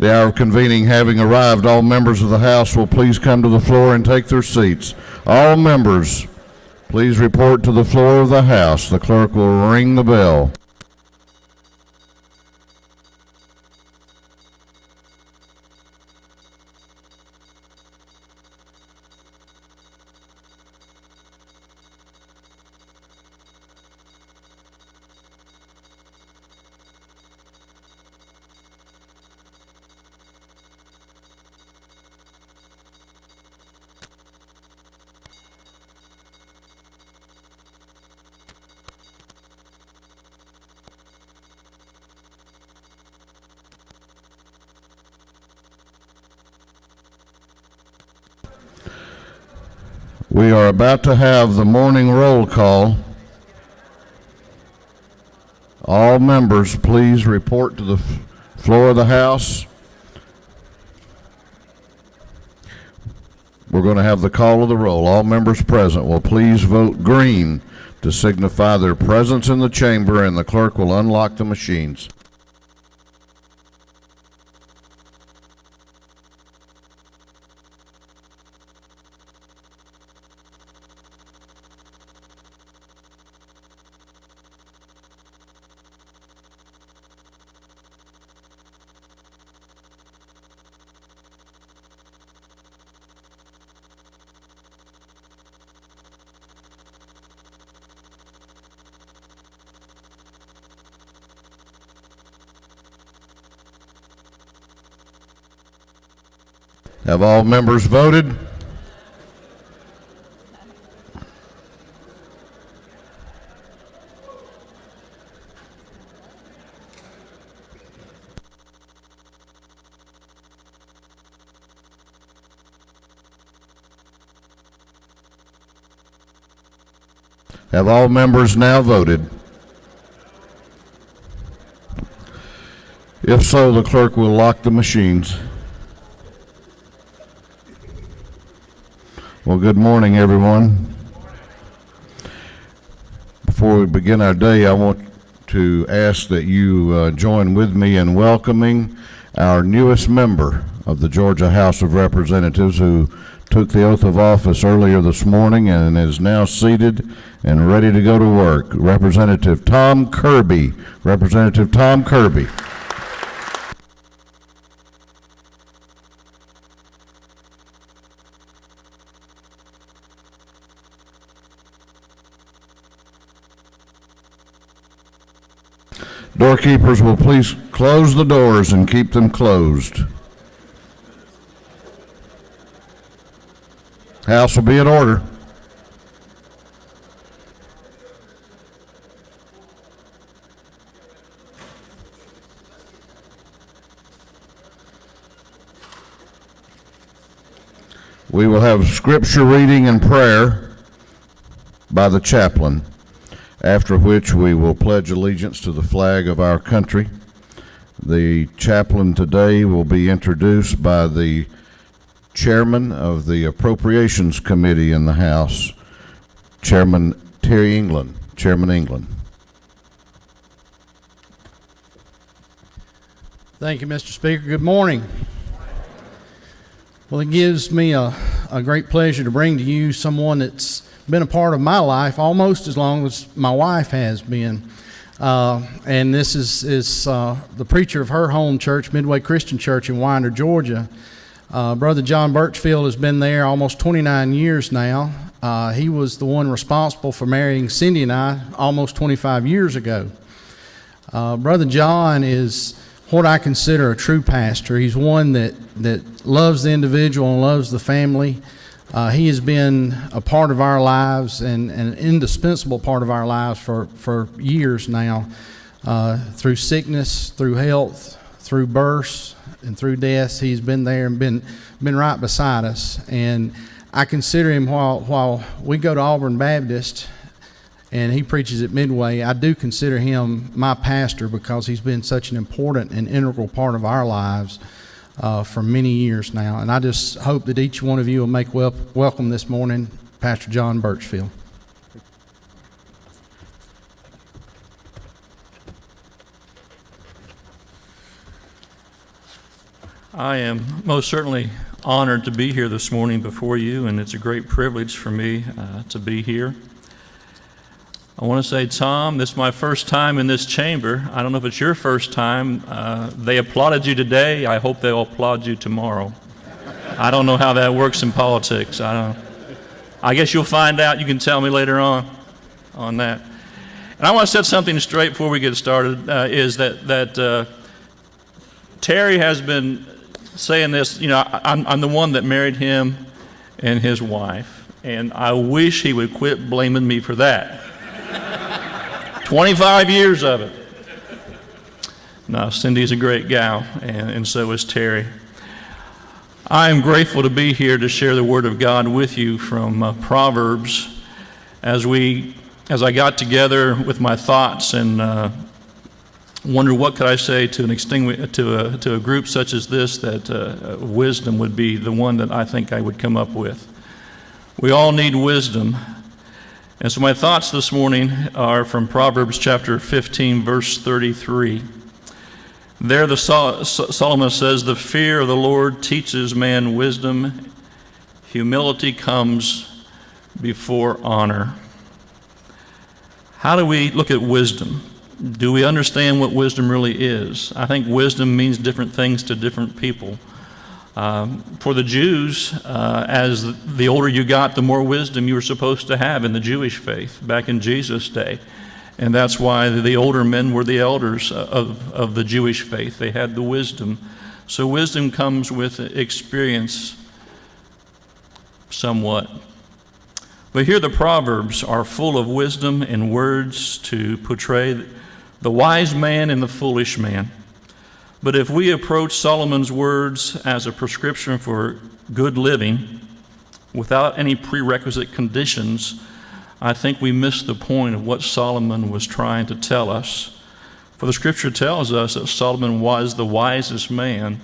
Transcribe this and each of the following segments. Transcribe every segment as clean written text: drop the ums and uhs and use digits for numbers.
The hour of convening having arrived, all members of the House will please come to the floor and take their seats. All members, please report to the floor of the House. The clerk will ring the bell. We are about to have the morning roll call. All members, please report to the floor of the House. We're going to have the call of the roll. All members present will please vote green to signify their presence in the chamber, and the clerk will unlock the machines. Have all members voted? Have all members now voted? If so, the clerk will lock the machines. Well, good morning, everyone. Before we begin our day, I want to ask that you join with me in welcoming our newest member of the Georgia House of Representatives, who took the oath of office earlier this morning and is now seated and ready to go to work. Representative Tom Kirby. Representative Tom Kirby. Doorkeepers will please close the doors and keep them closed. House will be in order. We will have scripture reading and prayer by the chaplain, after which we will pledge allegiance to the flag of our country. The chaplain today will be introduced by the chairman of the Appropriations Committee in the House, Chairman Terry England. Chairman England. Thank you, Mr. Speaker. Good morning. Well, it gives me a great pleasure to bring to you someone that's been a part of my life almost as long as my wife has been. And this is the preacher of her home church, Midway Christian Church in Winder, Georgia. Brother John Birchfield has been there almost 29 years now. He was the one responsible for marrying Cindy and I almost 25 years ago. Brother John is what I consider a true pastor. He's one that loves the individual and loves the family. He has been a part of our lives and an indispensable part of our lives for years now, through sickness, through health, through births, and through deaths. He's been there and been right beside us. And I consider him, while we go to Auburn Baptist and he preaches at Midway, I do consider him my pastor because he's been such an important and integral part of our lives for many years now. And I just hope that each one of you will make welcome this morning Pastor John Birchfield. I am most certainly honored to be here this morning before you, and it's a great privilege for me to be here. I want to say, Tom, this is my first time in this chamber. I don't know if it's your first time. They applauded you today. I hope they'll applaud you tomorrow. I don't know how that works in politics. I guess you'll find out. You can tell me later on that. And I want to set something straight before we get started, is that Terry has been saying this, I'm the one that married him and his wife, and I wish he would quit blaming me for that. 25 years of it. No, Cindy's a great gal, and so is Terry. I am grateful to be here to share the Word of God with you from Proverbs. As I got together with my thoughts and wonder what could I say to a group such as this, that wisdom would be the one that I think I would come up with. We all need wisdom. And so my thoughts this morning are from Proverbs chapter 15, verse 33. There Solomon says, "The fear of the Lord teaches man wisdom. Humility comes before honor." How do we look at wisdom? Do we understand what wisdom really is? I think wisdom means different things to different people. For the Jews, as the older you got, the more wisdom you were supposed to have in the Jewish faith back in Jesus' day. And that's why the older men were the elders of the Jewish faith. They had the wisdom. So wisdom comes with experience somewhat. But here the Proverbs are full of wisdom and words to portray the wise man and the foolish man. But if we approach Solomon's words as a prescription for good living without any prerequisite conditions, I think we miss the point of what Solomon was trying to tell us. For the Scripture tells us that Solomon was the wisest man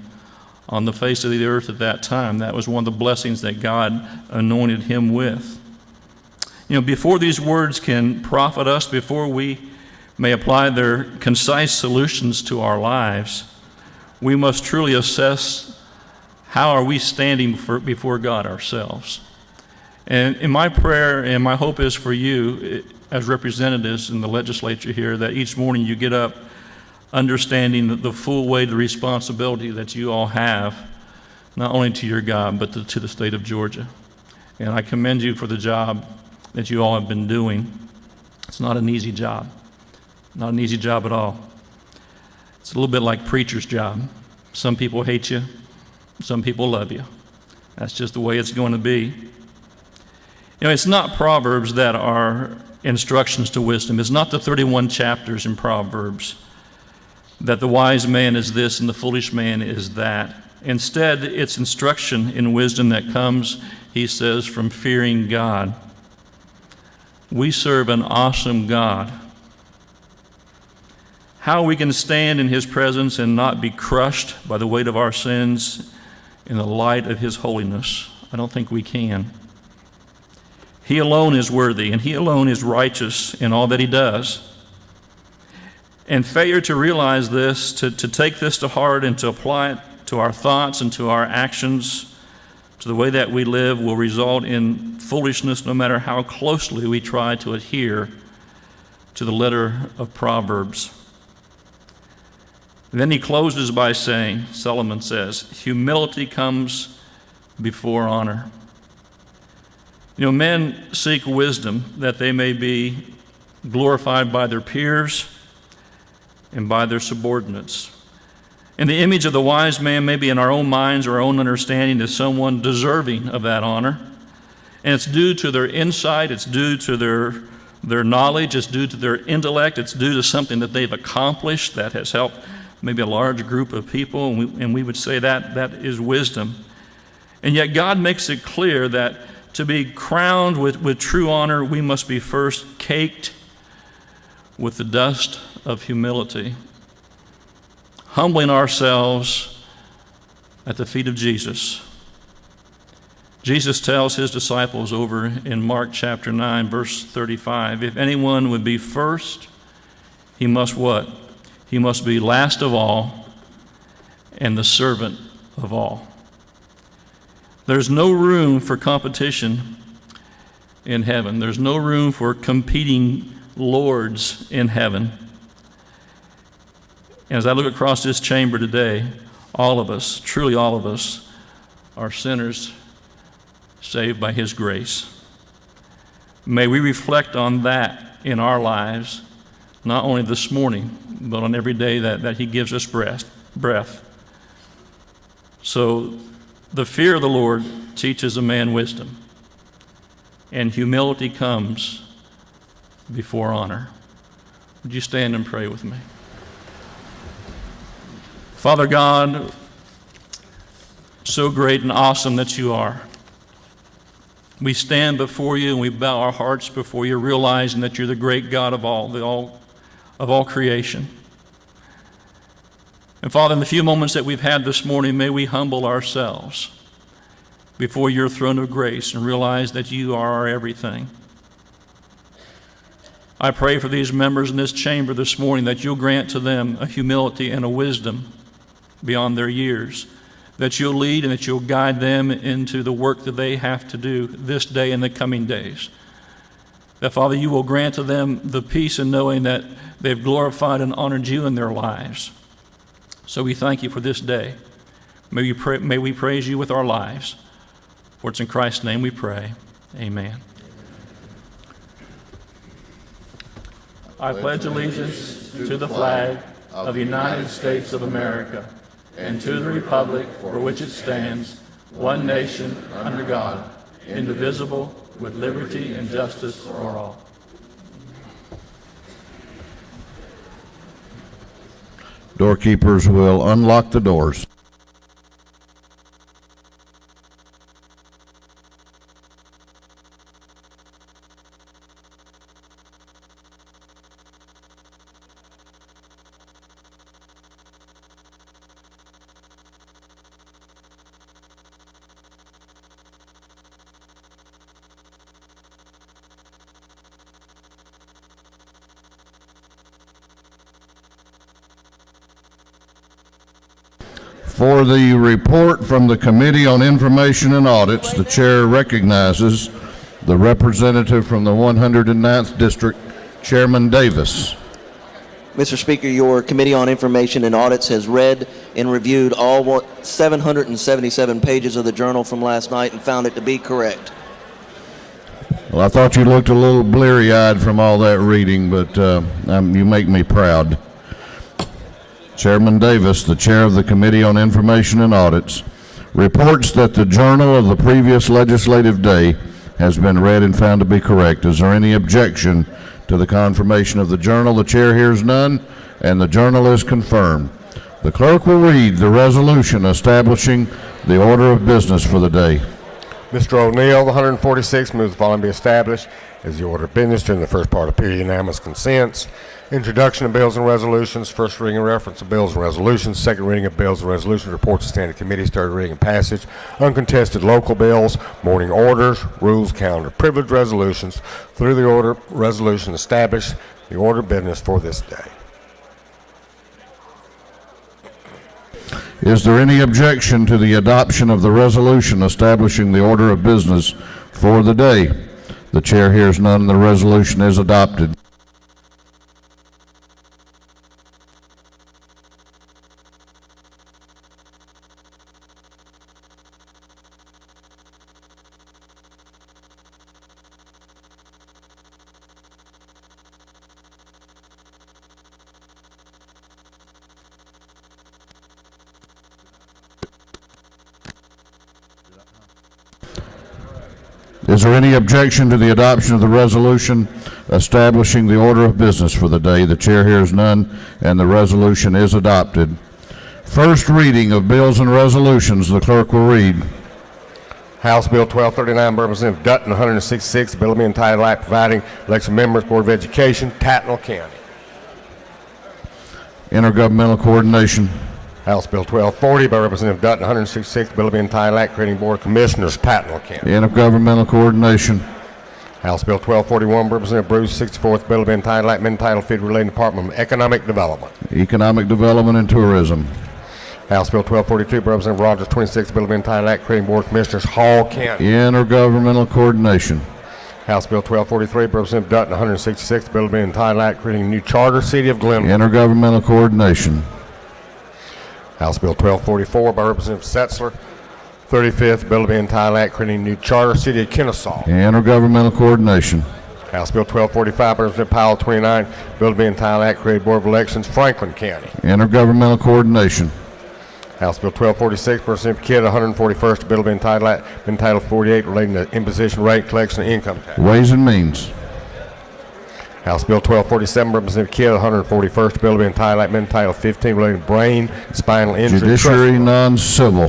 on the face of the earth at that time. That was one of the blessings that God anointed him with. Before these words can profit us, before we may apply their concise solutions to our lives, we must truly assess how are we standing before God ourselves. And in my prayer and my hope is for you as representatives in the legislature here, that each morning you get up understanding the full weight of the responsibility that you all have, not only to your God, but to the state of Georgia. And I commend you for the job that you all have been doing. It's not an easy job. Not an easy job at all. It's a little bit like preacher's job. Some people hate you, some people love you. That's just the way it's going to be. It's not Proverbs that are instructions to wisdom. It's not the 31 chapters in Proverbs that the wise man is this and the foolish man is that. Instead, it's instruction in wisdom that comes, he says, from fearing God. We serve an awesome God. How we can stand in his presence and not be crushed by the weight of our sins in the light of his holiness, I don't think we can. He alone is worthy, and he alone is righteous in all that he does. And failure to realize this, to take this to heart and to apply it to our thoughts and to our actions, to the way that we live, will result in foolishness no matter how closely we try to adhere to the letter of Proverbs. And then he closes by saying, Solomon says, humility comes before honor. Men seek wisdom that they may be glorified by their peers and by their subordinates. And the image of the wise man may be in our own minds or our own understanding as someone deserving of that honor. And it's due to their insight, it's due to their knowledge, it's due to their intellect, it's due to something that they've accomplished that has helped maybe a large group of people, and we would say that is wisdom. And yet God makes it clear that to be crowned with true honor, we must be first caked with the dust of humility, humbling ourselves at the feet of Jesus. Jesus tells his disciples over in Mark chapter 9, verse 35, if anyone would be first, he must what? He must be last of all and the servant of all. There's no room for competition in heaven. There's no room for competing lords in heaven. And as I look across this chamber today, all of us, truly all of us, are sinners saved by His grace. May we reflect on that in our lives, not only this morning, but on every day that He gives us breath. So the fear of the Lord teaches a man wisdom, and humility comes before honor. Would you stand and pray with me? Father God, so great and awesome that You are, we stand before You and we bow our hearts before You, realizing that You're the great God of all creation. And Father, in the few moments that we've had this morning, may we humble ourselves before Your throne of grace and realize that You are our everything. I pray for these members in this chamber this morning that You'll grant to them a humility and a wisdom beyond their years, that You'll lead and that You'll guide them into the work that they have to do this day and the coming days. That, Father, You will grant to them the peace in knowing that they've glorified and honored You in their lives. So we thank You for this day. May we praise You with our lives. For it's in Christ's name we pray. Amen. I pledge allegiance to the flag of the United States of America and to the republic for which it stands, one nation, under God, indivisible, with liberty and justice for all. Doorkeepers will unlock the doors. For the report from the Committee on Information and Audits, the chair recognizes the representative from the 109th District, Chairman Davis. Mr. Speaker, your Committee on Information and Audits has read and reviewed all 777 pages of the journal from last night and found it to be correct. Well, I thought you looked a little bleary-eyed from all that reading, but you make me proud. Chairman Davis, the chair of the Committee on Information and Audits, reports that the journal of the previous legislative day has been read and found to be correct. Is there any objection to the confirmation of the journal? The chair hears none, and the journal is confirmed. The clerk will read the resolution establishing the order of business for the day. Mr. O'Neill, the 146th, moves the following be established as the order of business during the first part of period unanimous consents. Introduction of bills and resolutions, first reading and reference of bills and resolutions, second reading of bills and resolutions, reports of standing committees, third reading and passage, uncontested local bills, morning orders, rules, calendar, privilege resolutions, through the order resolution establish the order of business for this day. Is there any objection to the adoption of the resolution establishing the order of business for the day? The chair hears none, and the resolution is adopted. Is there any objection to the adoption of the resolution establishing the order of business for the day? The chair hears none, and the resolution is adopted. First reading of bills and resolutions, the clerk will read. House Bill 1239, Representative Dutton, 166, bill to be entitled Act providing election members, Board of Education, Tattnall County. Intergovernmental coordination. House Bill 1240 by Representative Dutton, 166, bill to be entitled Act creating Board of Commissioners, Tattnall County. Intergovernmental coordination. House Bill 1241, Representative Bruce, 64th, bill to be entitled Act entitled Federal Related Department of Economic Development. Economic development and tourism. House Bill 1242 by Representative Rogers, 26, bill to be entitled Act creating Board of Commissioners, Hall County. Intergovernmental coordination. House Bill 1243 by Representative Dutton, 166, bill to be entitled Act creating a new charter, City of Glenville. Intergovernmental coordination. House Bill 1244 by Representative Setzler, 35th, bill to be entitled Act creating a new charter, City of Kennesaw. Intergovernmental coordination. House Bill 1245 by Representative Powell, 29, bill to be entitled Act creating Board of Elections, Franklin County. Intergovernmental coordination. House Bill 1246 by Representative Kidd, 141st, bill to be entitled 48, relating to imposition rate, collection, and income tax. Ways and Means. House Bill 1247 by Representative Kidd, 141st, bill to be entitled 15, relating to brain, spinal injury. Judiciary trust. non-civil.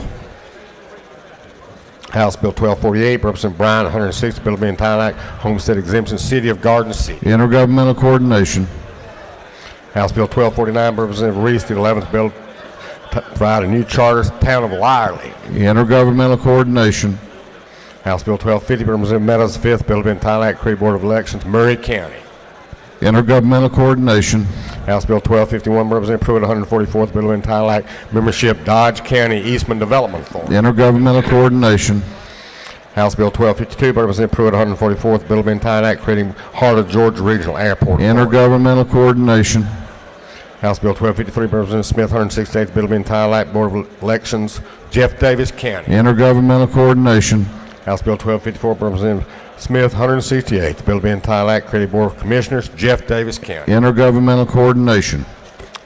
House Bill 1248 by Representative Bryan, 106, bill to be entitled Homestead Exemption, City of Garden City. Intergovernmental coordination. House Bill 1249 by Representative Reese, the 11th, bill to provide a new charter, Town of Lyerly. Intergovernmental coordination. House Bill 1250 by Representative Meadows, the 5th, bill to be entitled Act create Board of Elections, Murray County. Intergovernmental coordination. House Bill 1251 by Representative Pruitt, 144th, bill to be entitled Act Membership, Dodge County Eastman Development Forum. Intergovernmental coordination. House Bill 1252 by Representative Pruitt, 144th, bill to be entitled Act creating Heart of Georgia Regional Airport. Intergovernmental coordination. House Bill 1253 by Representative Smith, 168th, bill to be entitled Act Board of Elections, Jeff Davis County. Intergovernmental coordination. House Bill 1254 by Representative Smith, 168th, bill to be entitled Act creating Board of Commissioners, Jeff Davis County. Intergovernmental coordination.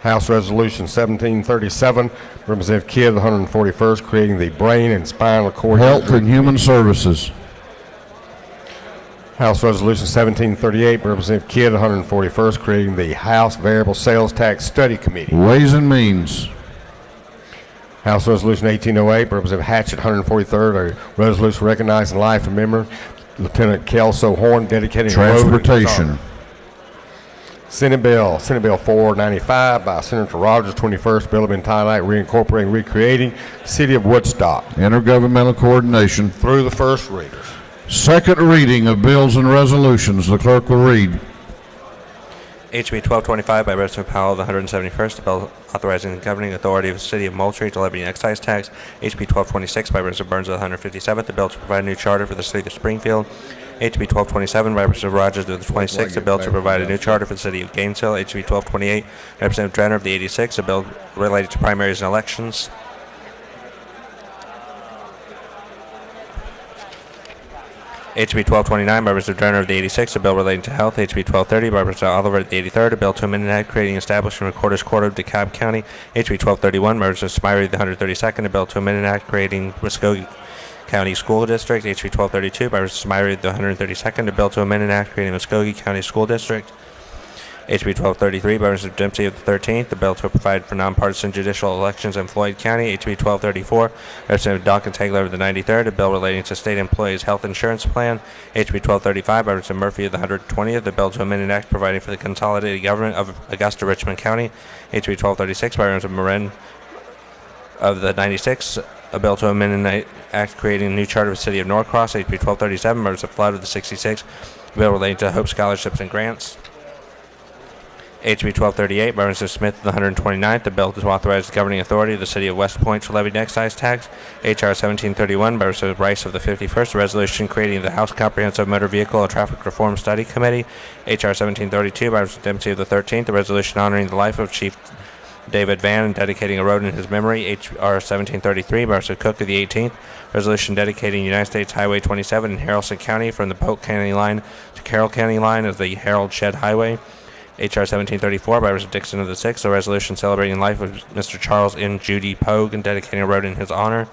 House Resolution 1737, Representative Kidd, 141st, creating the Brain and Spinal Cord. Health and Human Services. House Resolution 1738, Representative Kidd, 141st, creating the House Variable Sales Tax Study Committee. Ways and Means. House Resolution 1808, Representative Hatchett, 143rd, a resolution recognizing life and memory Lieutenant Kelso Horn, dedicating a road in his Transportation. honor. Senate Bill 495 by Senator Rogers, 21st, bill to be entitled Act reincorporating, recreating City of Woodstock. Intergovernmental coordination. Through the first readers. Second reading of bills and resolutions. The clerk will read. HB 1225 by Representative Powell, the 171st, a bill authorizing the governing authority of the City of Moultrie to levy an excise tax. HB 1226 by Representative Burns, the 157th, a bill to provide a new charter for the City of Springfield. HB 1227 by Representative Rogers, the 26th, a bill to provide a new charter for the City of Gainesville. HB 1228, Representative Drenner of the 86th, a bill related to primaries and elections. HB 1229 by Representative Drenner of the 86th, a bill relating to health. HB 1230 by Representative Oliver of the 83rd, a bill to amend an act creating establishment Recorder's Court of DeKalb County. HB 1231 by Representative Smyrie of the 132nd, a bill to amend an act creating Muskogee County School District. HB 1232 by Representative Smyrie of the 132nd, a bill to amend an act creating Muskogee County School District. HB 1233 by Representative Dempsey of the 13th, the bill to provide for nonpartisan judicial elections in Floyd County. HB 1234, Representative Duncan Taylor of the 93rd, a bill relating to state employees' health insurance plan. HB 1235 by Representative Murphy of the 120th, the bill to amend an act providing for the consolidated government of Augusta Richmond County. HB 1236 by Representative Marin of the 96th, a bill to amend an act creating a new charter of the City of Norcross. HB 1237 by Representative Flood of the 66th, a bill relating to Hope scholarships and grants. HB 1238 by Representative Smith of the 129th, a bill to authorize the governing authority of the City of West Point to levy an excise tax. HR 1731 by Representative Rice of the 51st, a resolution creating the House Comprehensive Motor Vehicle and Traffic Reform Study Committee. HR 1732 by Representative Dempsey of the 13th, a resolution honoring the life of Chief David Vann and dedicating a road in his memory. HR 1733 by Representative Cook of the 18th, resolution dedicating United States Highway 27 in Haralson County from the Polk County line to Carroll County line as the Harold Shed Highway. HR 1734 by Representative Dixon of the 6th, a resolution celebrating the life of Mr. Charles N. Judy Pogue and dedicating a road in his honor.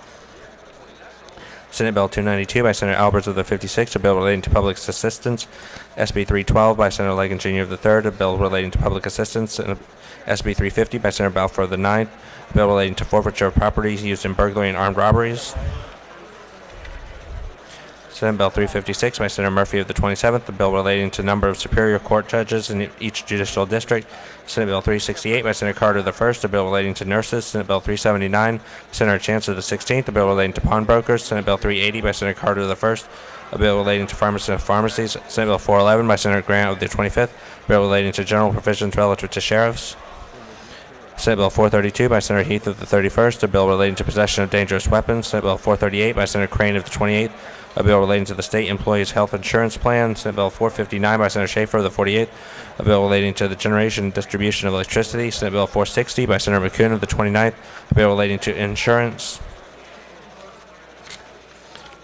Senate Bill 292 by Senator Albers of the 56th, a bill relating to public assistance. SB 312 by Senator Legan Jr. of the 3rd, a bill relating to public assistance. And SB 350 by Senator Balfour of the 9th, a bill relating to forfeiture of properties used in burglary and armed robberies. Senate Bill 356 by Senator Murphy of the 27th, the bill relating to number of Superior Court judges in each judicial district. Senate Bill 368 by Senator Carter the 1st, a bill relating to nurses. Senate Bill 379 by Senator Chance of the 16th, a bill relating to pawnbrokers. Senate Bill 380 by Senator Carter the 1st, a bill relating to pharmacies. Senate Bill 411 by Senator Grant of the 25th, a bill relating to general provisions relative to sheriffs. Senate Bill 432 by Senator Heath of the 31st, a bill relating to possession of dangerous weapons. Senate Bill 438 by Senator Crane of the 28th, a bill relating to the state employees' health insurance plan. Senate Bill 459 by Senator Schaefer of the 48th, a bill relating to the generation and distribution of electricity. Senate Bill 460 by Senator McCune of the 29th, a bill relating to insurance.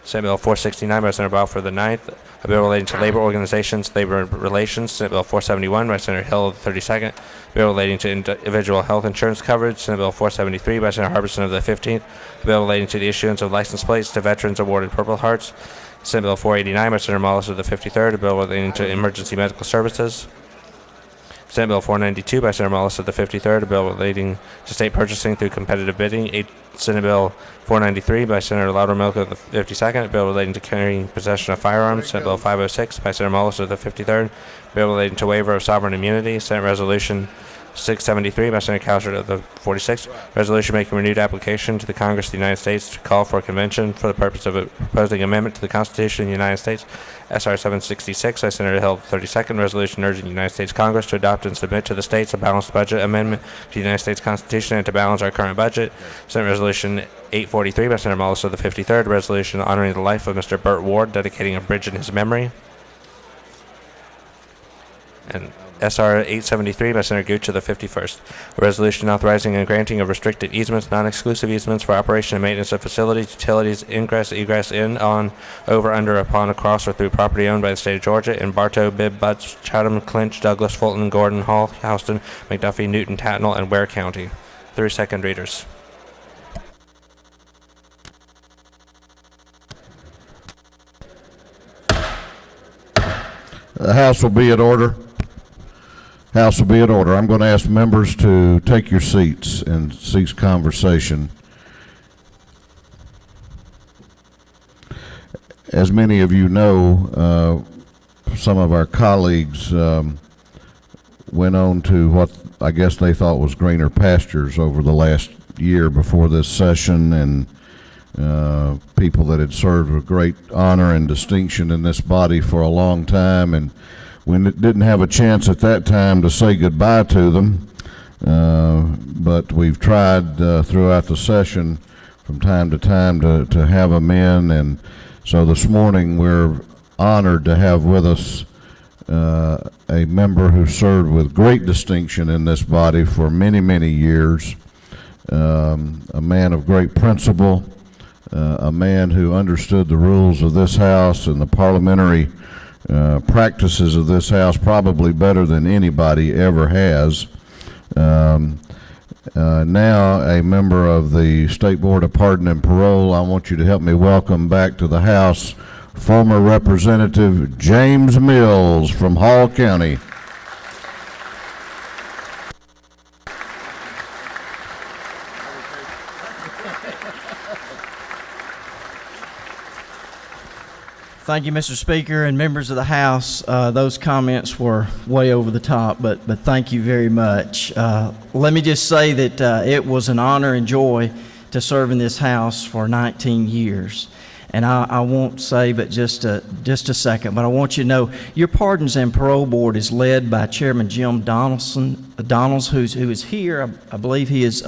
Senate Bill 469 by Senator Balfour of the 9th, a bill relating to labor organizations, labor relations. Senate Bill 471 by Senator Hill of the 32nd, a bill relating to individual health insurance coverage. Senate Bill 473 by Senator Harbison of the 15th, a bill relating to the issuance of license plates to veterans awarded Purple Hearts. Senate Bill 489 by Senator Mollis of the 53rd, a bill relating to emergency medical services. Senate Bill 492 by Senator Mollis of the 53rd, a bill relating to state purchasing through competitive bidding. Senate Bill 493 by Senator Loudermilk of the 52nd, a bill relating to carrying possession of firearms. Senate Bill 506 by Senator Mollis of the 53rd, a bill relating to waiver of sovereign immunity. Senate Resolution 673 by Senator Cowsert of the 46th, resolution making renewed application to the Congress of the United States to call for a convention for the purpose of proposing amendment to the Constitution of the United States. SR 766 by Senator Hill of the 32nd, resolution urging the United States Congress to adopt and submit to the states a balanced budget amendment to the United States Constitution and to balance our current budget. Senate Resolution 843 by Senator Mollis of the 53rd, resolution honoring the life of Mr. Burt Ward, dedicating a bridge in his memory. And SR 873 by Senator Gooch of the 51st, a resolution authorizing and granting of restricted easements, non-exclusive easements for operation and maintenance of facilities, utilities, ingress, egress, in, on, over, under, upon, across, or through property owned by the state of Georgia in Bartow, Bibb, Butts, Chatham, Clinch, Douglas, Fulton, Gordon, Hall, Houston, McDuffie, Newton, Tatnall, and Ware County. 3 second readers. The House will be at order. House will be at order. I'm going to ask members to take your seats and cease conversation. As many of you know, some of our colleagues went on to what I guess they thought was greener pastures over the last year before this session, and people that had served with great honor and distinction in this body for a long time, and we didn't have a chance at that time to say goodbye to them, but we've tried throughout the session from time to time to have them in, and so this morning we're honored to have with us a member who served with great distinction in this body for many, many years, a man of great principle, a man who understood the rules of this House and the parliamentary practices of this House probably better than anybody ever has. Now a member of the State Board of Pardon and Parole, I want you to help me welcome back to the House former Representative James Mills from Hall County. Thank you, Mr. Speaker and members of the House. Those comments were way over the top, but thank you very much. Let me just say that it was an honor and joy to serve in this House for 19 years. And I won't say but just a second, but I want you to know your Pardons and Parole Board is led by Chairman Jim Donalds, who is here. I believe he is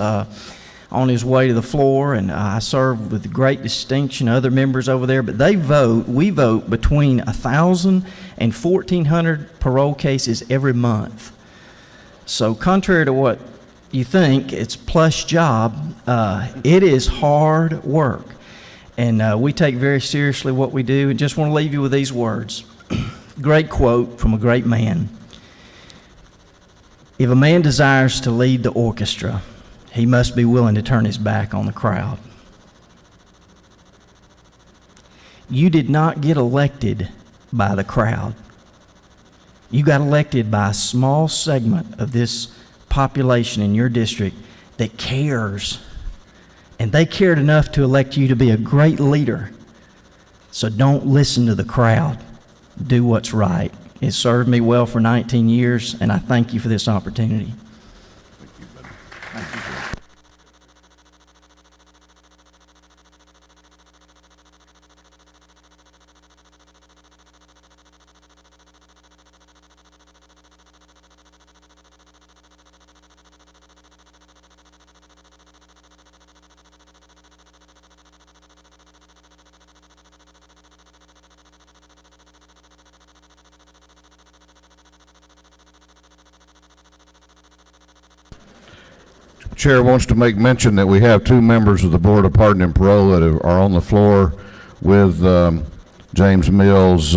on his way to the floor, and I serve with great distinction, other members over there, but we vote between 1,000 and 1,400 parole cases every month. So contrary to what you think, it's a plush job. It is hard work, and we take very seriously what we do, and just want to leave you with these words. Great quote from a great man. If a man desires to lead the orchestra, he must be willing to turn his back on the crowd. You did not get elected by the crowd. You got elected by a small segment of this population in your district that cares. And they cared enough to elect you to be a great leader. So don't listen to the crowd. Do what's right. It served me well for 19 years, and I thank you for this opportunity. Chair wants to make mention that we have two members of the Board of Pardon and Parole that are on the floor with James Mills,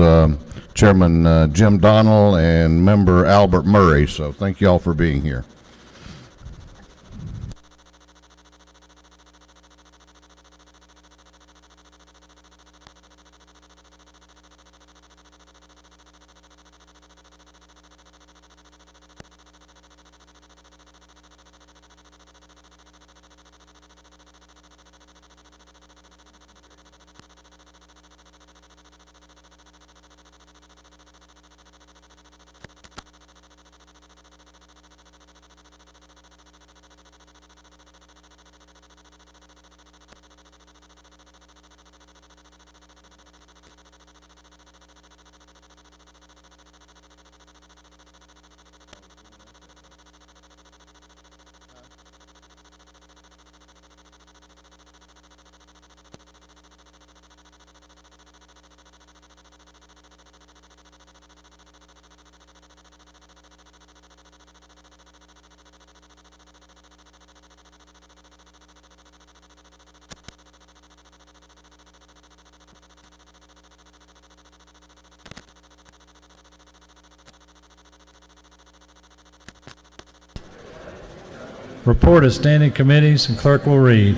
Chairman Jim Donnell, and Member Albert Murray. So thank you all for being here. Report of standing committees, and clerk will read.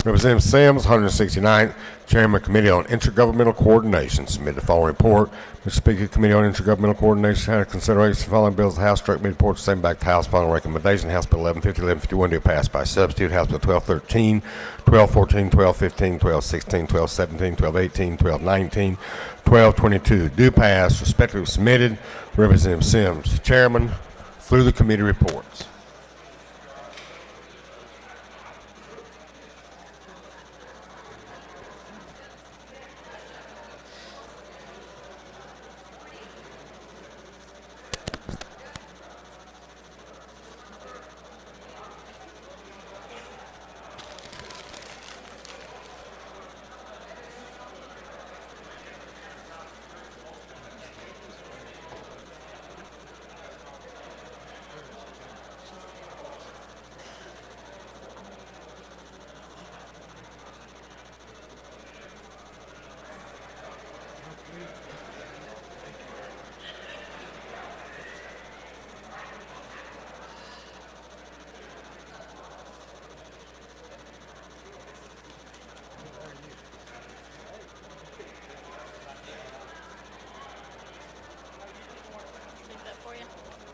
Representative Sims, 169th, Chairman Committee on Intergovernmental Coordination, submitted the following report. Mr. Speaker, Committee on Intergovernmental Coordination had consideration of the following bills. The House struck me report sent back to House final recommendation. House Bill 1150, 1151 to pass by substitute. House Bill 1213, 1214, 1215, 1216, 1217, 1218, 1219, 1222 do pass, respectively submitted. Representative Sims, Chairman, through the committee reports.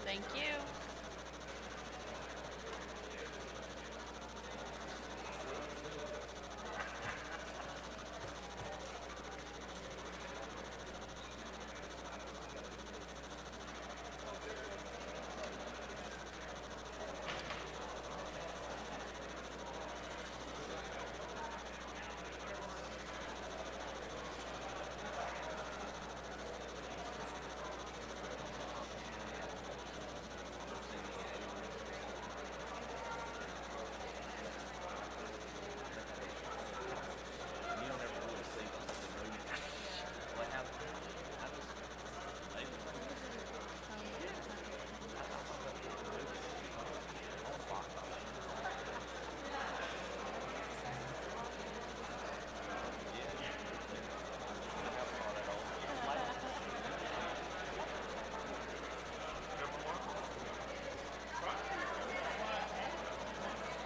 Thank you.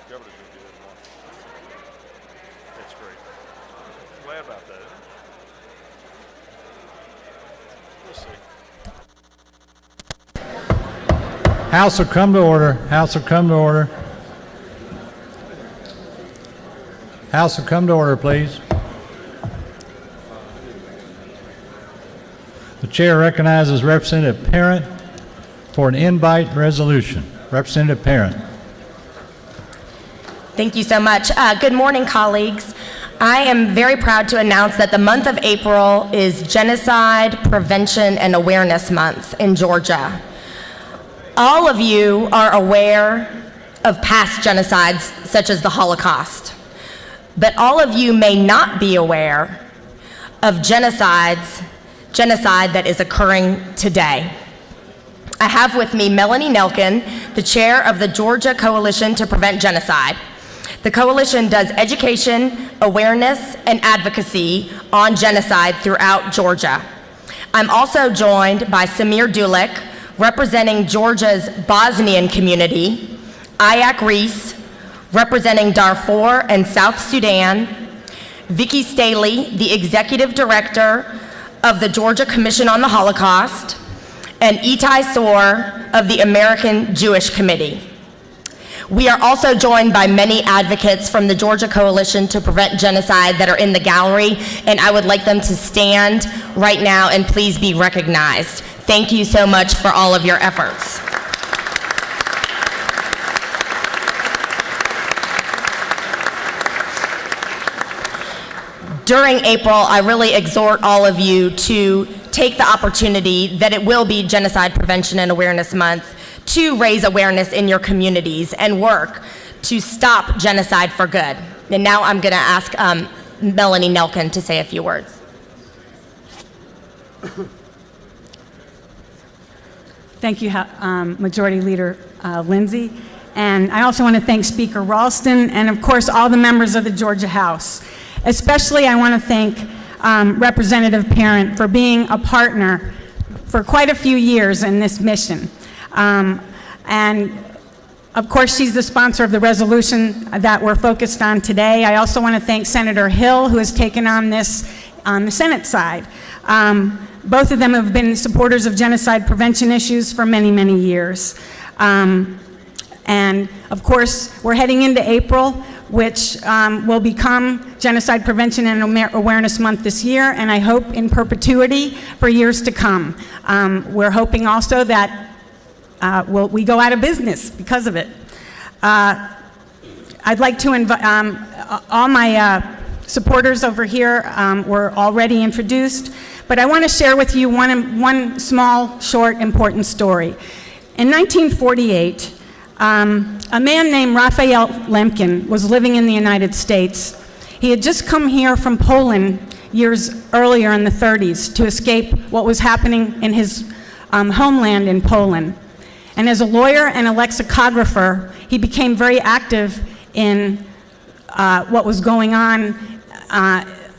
Governor's going to do it once. That's great. Glad about that. We'll see. House will come to order. House will come to order. House will come to order, please. The chair recognizes Representative Parent for an invite resolution. Representative Parent. Thank you so much. Good morning, colleagues. I am very proud to announce that the month of April is Genocide Prevention and Awareness Month in Georgia. All of you are aware of past genocides such as the Holocaust, but all of you may not be aware of genocide that is occurring today. I have with me Melanie Nelkin, the chair of the Georgia Coalition to Prevent Genocide. The coalition does education, awareness, and advocacy on genocide throughout Georgia. I'm also joined by Samir Dulik, representing Georgia's Bosnian community, Ayak Reese, representing Darfur and South Sudan, Vicky Staley, the executive director of the Georgia Commission on the Holocaust, and Itai Sor of the American Jewish Committee. We are also joined by many advocates from the Georgia Coalition to Prevent Genocide that are in the gallery, and I would like them to stand right now and please be recognized. Thank you so much for all of your efforts. During April, I really exhort all of you to take the opportunity that it will be Genocide Prevention and Awareness Month to raise awareness in your communities and work to stop genocide for good. And now I'm going to ask Melanie Nelkin to say a few words. Thank you, Majority Leader Lindsay. And I also want to thank Speaker Ralston and, of course, all the members of the Georgia House. Especially, I want to thank Representative Parent for being a partner for quite a few years in this mission. And of course, she's the sponsor of the resolution that we're focused on today. I also want to thank Senator Hill, who has taken on this on the Senate side. Both of them have been supporters of genocide prevention issues for many, many years. And of course, we're heading into April, which will become Genocide Prevention and Awareness Month this year, and I hope in perpetuity for years to come. We're hoping also that we go out of business because of it. I'd like to invite, all my supporters over here were already introduced, but I want to share with you one small, short, important story. In 1948, a man named Raphael Lemkin was living in the United States. He had just come here from Poland years earlier in the 30s to escape what was happening in his homeland in Poland. And as a lawyer and a lexicographer, he became very active in what was going on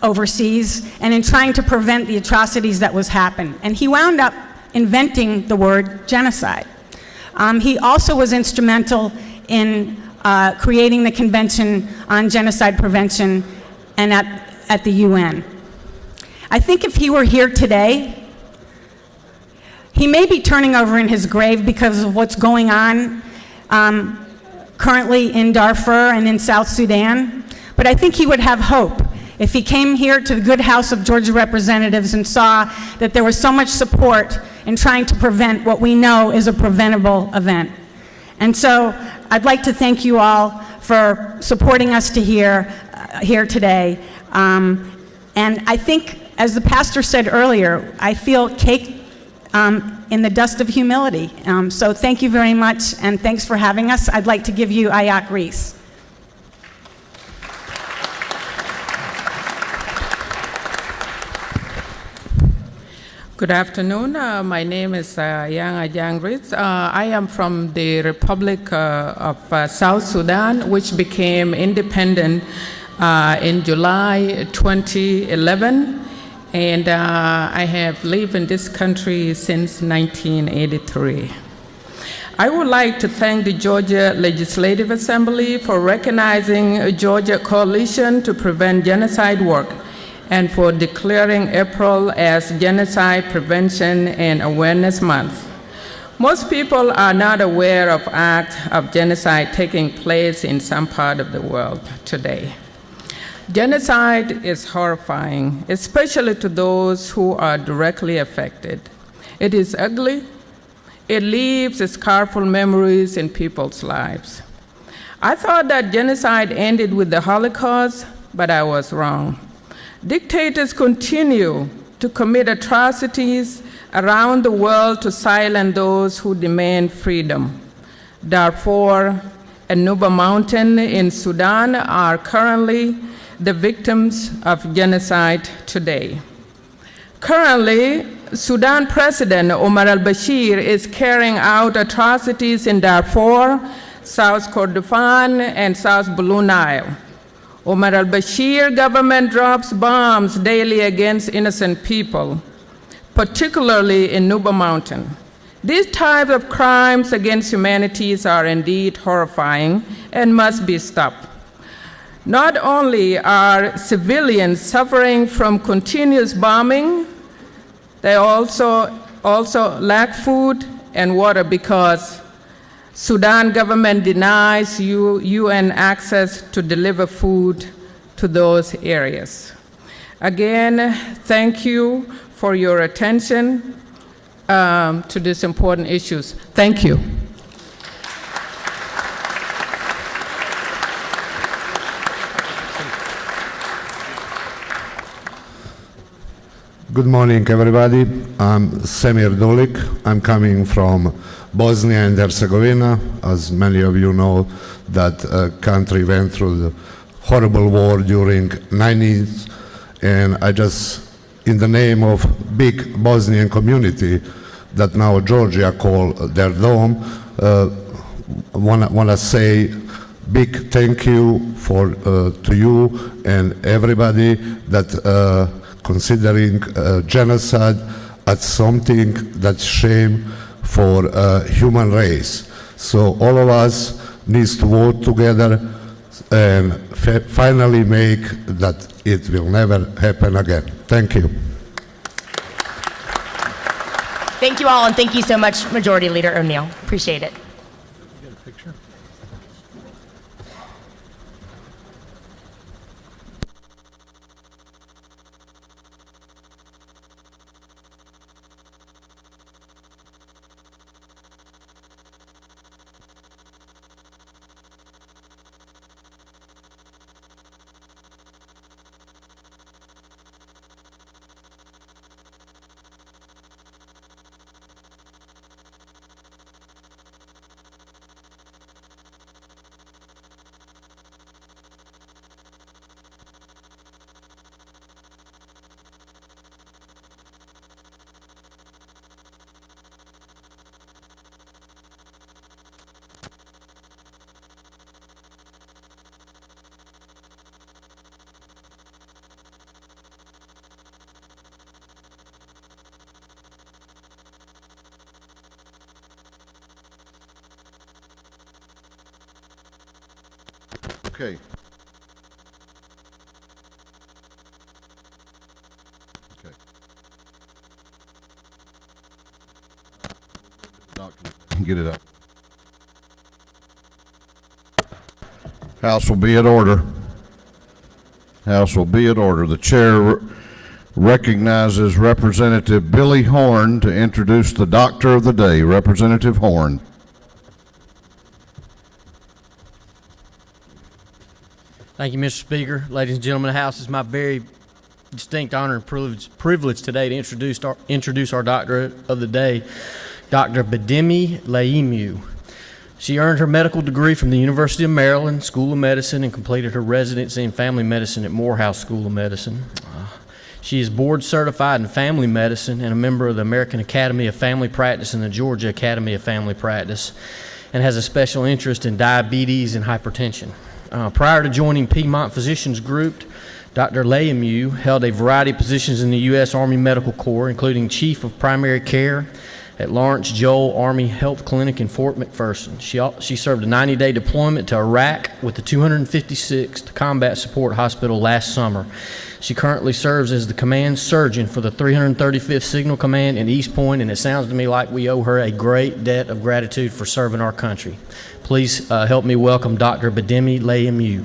overseas and in trying to prevent the atrocities that was happening. And he wound up inventing the word genocide. He also was instrumental in creating the Convention on Genocide Prevention and at the UN. I think if he were here today, he may be turning over in his grave because of what's going on currently in Darfur and in South Sudan, but I think he would have hope if he came here to the good House of Georgia Representatives and saw that there was so much support in trying to prevent what we know is a preventable event. And so I'd like to thank you all for supporting us here today. And I think, as the pastor said earlier, I feel caked in the dust of humility. So thank you very much, and thanks for having us. I'd like to give you Ayak Reese. Good afternoon. My name is Yang Reese. I am from the Republic of South Sudan, which became independent in July 2011. And I have lived in this country since 1983. I would like to thank the Georgia Legislative Assembly for recognizing a Georgia Coalition to Prevent Genocide work and for declaring April as Genocide Prevention and Awareness Month. Most people are not aware of acts of genocide taking place in some part of the world today. Genocide is horrifying, especially to those who are directly affected. It is ugly. It leaves scarful memories in people's lives. I thought that genocide ended with the Holocaust, but I was wrong. Dictators continue to commit atrocities around the world to silence those who demand freedom. Darfur and Nuba Mountain in Sudan are currently the victims of genocide today. Currently, Sudan President Omar al-Bashir is carrying out atrocities in Darfur, South Kordofan, and South Blue Nile. Omar al-Bashir government drops bombs daily against innocent people, particularly in Nuba Mountain. These types of crimes against humanity are indeed horrifying and must be stopped. Not only are civilians suffering from continuous bombing, they also lack food and water because Sudan government denies UN access to deliver food to those areas. Again, thank you for your attention to these important issues. Thank you. Good morning, everybody. I'm Semir Dolik. I'm coming from Bosnia and Herzegovina. As many of you know, that country went through the horrible war during 90s, and I just, in the name of big Bosnian community that now Georgia call their dome, want to say big thank you to you and everybody that considering genocide as something that's shame for human race. So all of us needs to work together and finally make that it will never happen again. Thank you. Thank you all, and thank you so much, Majority Leader O'Neill. Appreciate it. Okay. Okay. Doctor, get it up. House will be at order. House will be at order. The chair recognizes Representative Billy Horn to introduce the Doctor of the Day. Representative Horn. Thank you, Mr. Speaker. Ladies and gentlemen of the House, it's my very distinct honor and privilege today to introduce our Doctor of the Day, Dr. Bedemi Laimiu. She earned her medical degree from the University of Maryland School of Medicine and completed her residency in family medicine at Morehouse School of Medicine. She is board certified in family medicine and a member of the American Academy of Family Practice and the Georgia Academy of Family Practice, and has a special interest in diabetes and hypertension. Prior to joining Piedmont Physicians Group, Dr. Laimiu held a variety of positions in the U.S. Army Medical Corps, including Chief of Primary Care at Lawrence Joel Army Health Clinic in Fort McPherson. She served a 90-day deployment to Iraq with the 256th Combat Support Hospital last summer. She currently serves as the command surgeon for the 335th Signal Command in East Point, and it sounds to me like we owe her a great debt of gratitude for serving our country. Please help me welcome Dr. Bedemi Laimiu.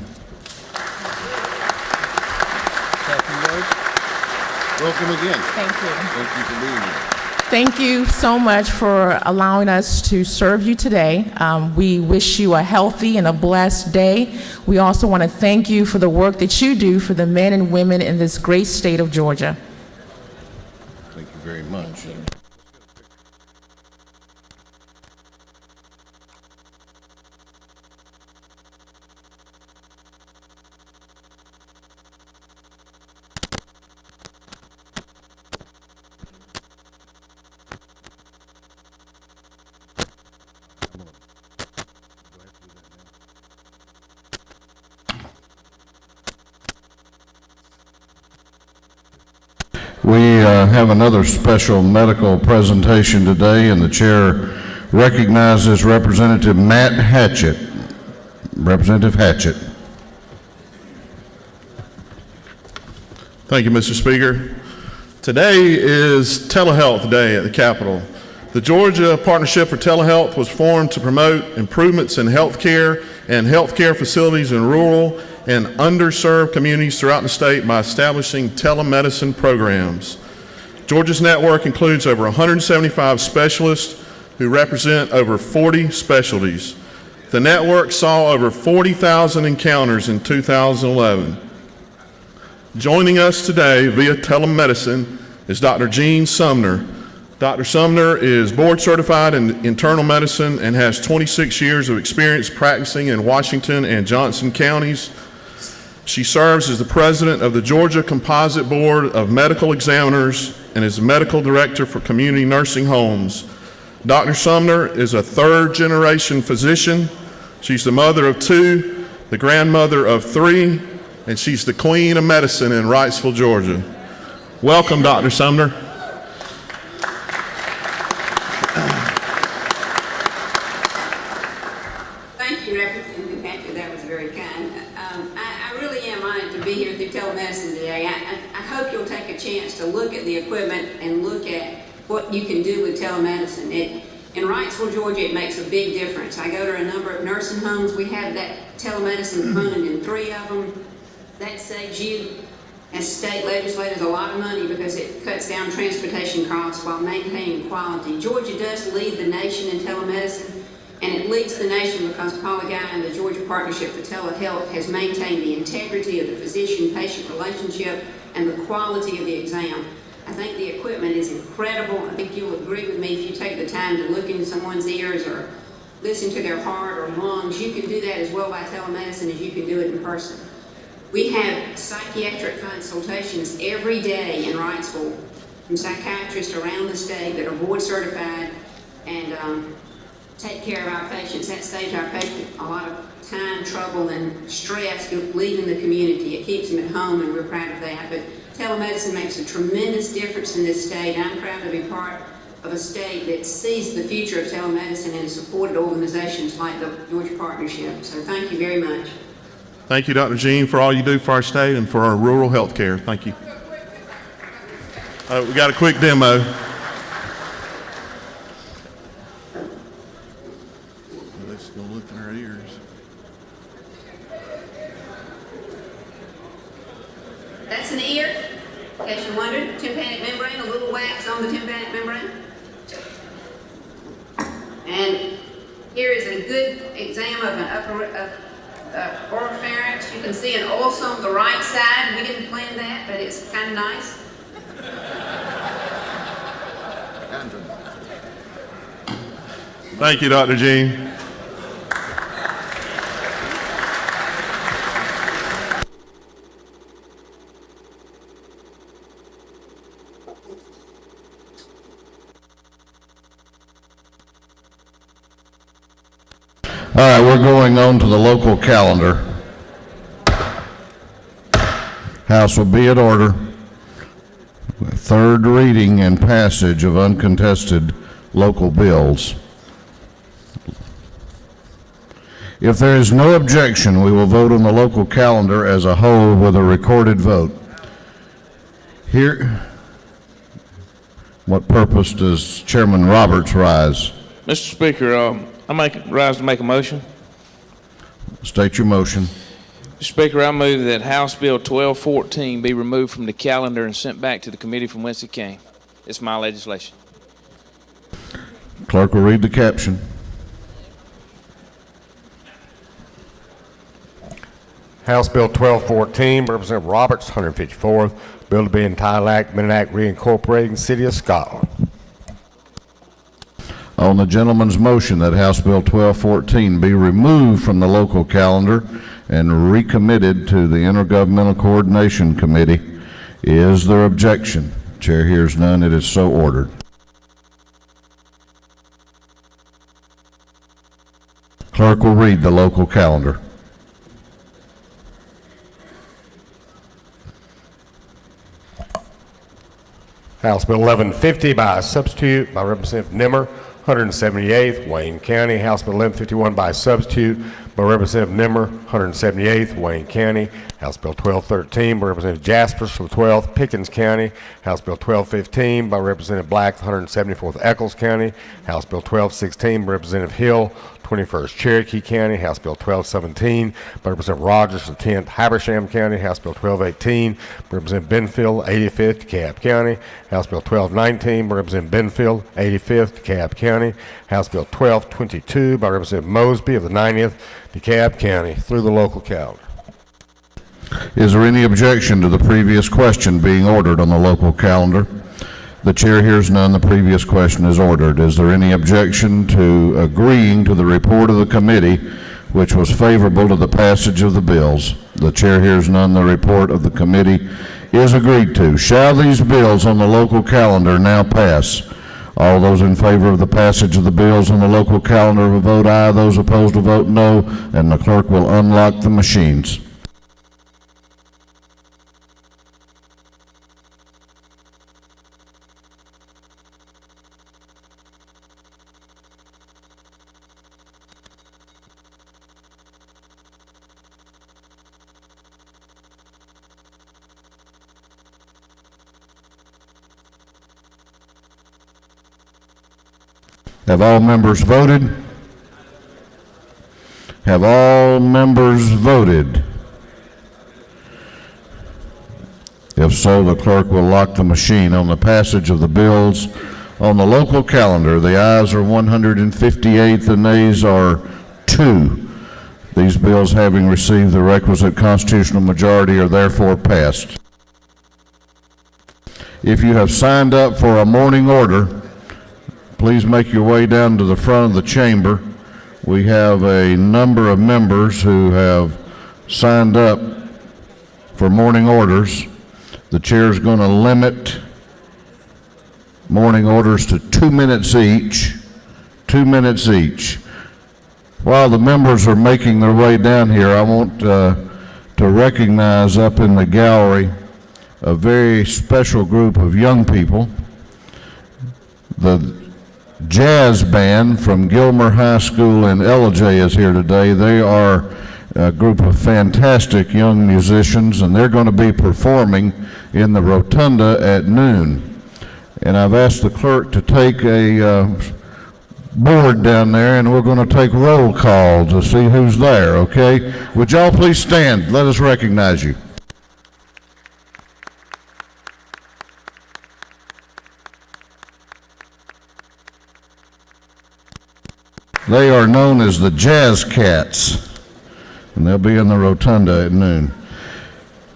Welcome again. Thank you. Thank you for being here. Thank you so much for allowing us to serve you today. We wish you a healthy and a blessed day. We also want to thank you for the work that you do for the men and women in this great state of Georgia. Thank you very much. Thank you. We have another special medical presentation today, and the chair recognizes Representative Matt Hatchett. Representative Hatchett. Thank you, Mr. Speaker. Today is Telehealth Day at the Capitol. The Georgia Partnership for Telehealth was formed to promote improvements in healthcare and healthcare facilities in rural and underserved communities throughout the state by establishing telemedicine programs. Georgia's network includes over 175 specialists who represent over 40 specialties. The network saw over 40,000 encounters in 2011. Joining us today via telemedicine is Dr. Jean Sumner. Dr. Sumner is board certified in internal medicine and has 26 years of experience practicing in Washington and Johnson counties. She serves as the president of the Georgia Composite Board of Medical Examiners and is medical director for community nursing homes. Dr. Sumner is a third-generation physician. She's the mother of 2, the grandmother of 3, and she's the queen of medicine in Wrightsville, Georgia. Welcome, Dr. Sumner. Thank you, Representative Hatchett. That was very kind. I really am honored to be here through telemedicine today. I hope you'll take a chance to look at the equipment and look at what you can do with telemedicine. In Wrightsville, Georgia, it makes a big difference. I go to a number of nursing homes. We have that telemedicine component in 3 of them. That saves you, as state legislators, a lot of money because it cuts down transportation costs while maintaining quality. Georgia does lead the nation in telemedicine, and it leads the nation because Paula Guy and the Georgia Partnership for Telehealth has maintained the integrity of the physician-patient relationship and the quality of the exam. I think the equipment is incredible. I think you'll agree with me if you take the time to look into someone's ears or listen to their heart or lungs. You can do that as well by telemedicine as you can do it in person. We have psychiatric consultations every day in Wrightsville from psychiatrists around the state that are board certified and take care of our patients. That saves our patients a lot of time, trouble, and stress leaving the community. It keeps them at home, and we're proud of that. But telemedicine makes a tremendous difference in this state. I'm proud to be part of a state that sees the future of telemedicine and supported organizations like the Georgia Partnership. So thank you very much. Thank you, Dr. Jean, for all you do for our state and for our rural health care. Thank you. We got a quick demo. Let's go look in our ears. That's an ear. In case you wondered, tympanic membrane, a little wax on the tympanic membrane. And here is a good exam of an upper oropharynx. You can see an ulcer on the right side. We didn't plan that, but it's kind of nice. Thank you, Dr. Jean. All right, we're going on to the local calendar. House will be in order. Third reading and passage of uncontested local bills. If there is no objection, we will vote on the local calendar as a whole with a recorded vote. Here, what purpose does Chairman Roberts rise? Mr. Speaker, I rise to make a motion. State your motion. Mr. Speaker, I move that House Bill 1214 be removed from the calendar and sent back to the committee from whence it came. It's my legislation. Clerk will read the caption. House Bill 1214, Representative Roberts, 154th, bill to be entitled Act, Minute Act reincorporating City of Scotland. On the gentleman's motion that House Bill 1214 be removed from the local calendar and recommitted to the Intergovernmental Coordination Committee, is there objection? Chair hears none. It is so ordered. Clerk will read the local calendar. House Bill 1150 by substitute by Representative Nimmer, 178th, Wayne County. House Bill 1151 by substitute by Representative Nimmer, 178th, Wayne County. House Bill 1213 by Representative Jaspers for the 12th, Pickens County. House Bill 1215 by Representative Black, 174th, Eccles County. House Bill 1216 by Representative Hill, 21st, Cherokee County. House Bill 1217 by Representative Rogers, the 10th, Habersham County. House Bill 1218 by Representative Benfield, 85th, DeKalb County. House Bill 1219 by Representative Benfield, 85th, DeKalb County. House Bill 1222 by Representative Mosby of the 90th, DeKalb County, through the local calendar. Is there any objection to the previous question being ordered on the local calendar? The chair hears none. The previous question is ordered. Is there any objection to agreeing to the report of the committee, which was favorable to the passage of the bills? The chair hears none. The report of the committee is agreed to. Shall these bills on the local calendar now pass? All those in favor of the passage of the bills on the local calendar will vote aye. Those opposed will vote no, and the clerk will unlock the machines. Have all members voted? Have all members voted? If so, the clerk will lock the machine on the passage of the bills on the local calendar. The ayes are 158, the nays are 2. These bills, having received the requisite constitutional majority, are therefore passed. If you have signed up for a morning order, please make your way down to the front of the chamber. We have a number of members who have signed up for morning orders. The chair is going to limit morning orders to 2 minutes each. 2 minutes each. While the members are making their way down here, I want to recognize up in the gallery a very special group of young people. The jazz band from Gilmer High School in Ellijay is here today. They are a group of fantastic young musicians, and they're going to be performing in the rotunda at noon. And I've asked the clerk to take a board down there, and we're going to take roll call to see who's there, okay? Would y'all please stand? Let us recognize you. They are known as the Jazz Cats, and they'll be in the rotunda at noon.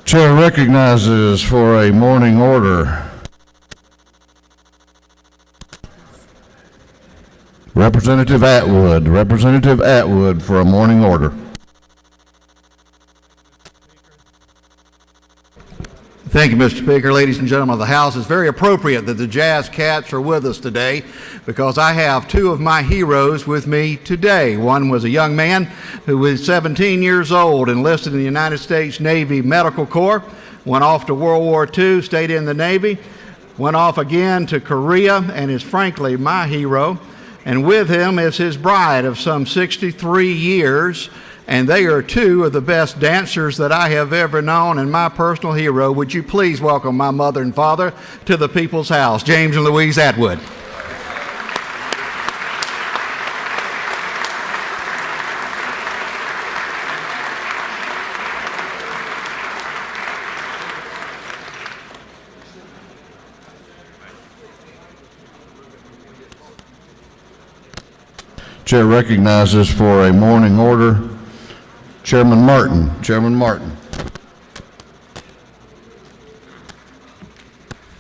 Chair recognizes for a morning order Representative Atwood. Representative Atwood for a morning order. Thank you, Mr. Speaker. Ladies and gentlemen of the House, it's very appropriate that the Jazz Cats are with us today because I have two of my heroes with me today. One was a young man who was 17 years old, enlisted in the United States Navy Medical Corps, went off to World War II, stayed in the Navy, went off again to Korea, and is frankly my hero. And with him is his bride of some 63 years, and they are two of the best dancers that I have ever known, and my personal hero. Would you please welcome my mother and father to the People's House, James and Louise Atwood. Chair recognizes for a morning order Chairman Martin. Chairman Martin.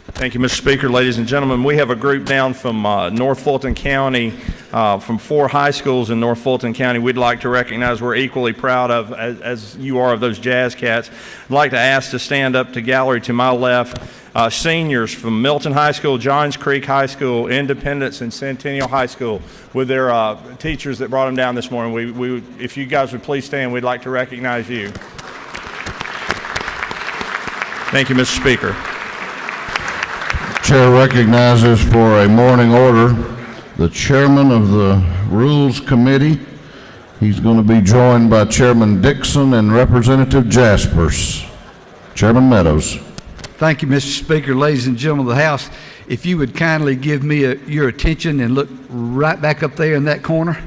Thank you, Mr. Speaker. Ladies and gentlemen, we have a group down from North Fulton County, from 4 high schools in North Fulton County we'd like to recognize. We're equally proud of, as you are, of those Jazz Cats. I'd like to ask to stand up to gallery to my left, seniors from Milton High School, Johns Creek High School, Independence, and Centennial High School with their teachers that brought them down this morning. If you guys would please stand, we'd like to recognize you. Thank you, Mr. Speaker. Chair recognizes for a morning order the chairman of the Rules Committee. He's going to be joined by Chairman Dixon and Representative Jaspers. Chairman Meadows. Thank you, Mr. Speaker. Ladies and gentlemen of the House, if you would kindly give me your attention and look right back up there in that corner.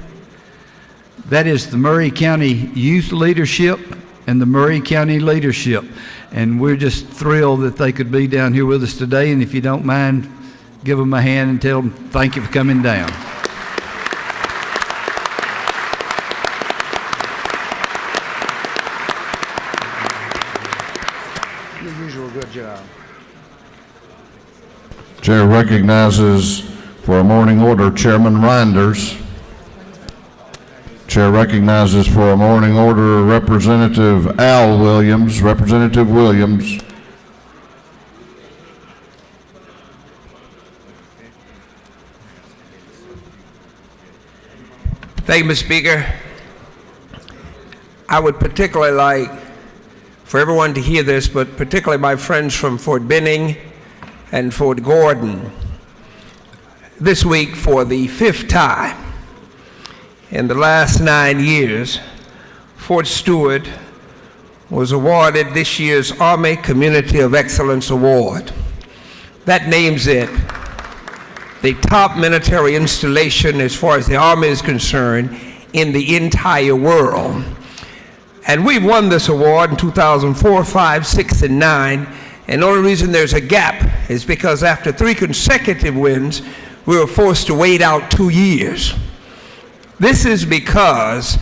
That is the Murray County Youth Leadership and the Murray County Leadership. And we're just thrilled that they could be down here with us today. And if you don't mind, give them a hand and tell them thank you for coming down. Your usual good job. Chair recognizes for a morning order Chairman Reinders. Chair recognizes for a morning order Representative Al Williams. Representative Williams. Thank you, Mr. Speaker. I would particularly like for everyone to hear this, but particularly my friends from Fort Benning and Fort Gordon. This week, for the 5th time in the last 9 years, Fort Stewart was awarded this year's Army Community of Excellence Award. That names it the top military installation as far as the Army is concerned in the entire world. And we've won this award in 2004, 5, 6, and 9. And the only reason there's a gap is because after 3 consecutive wins, we were forced to wait out 2 years. This is because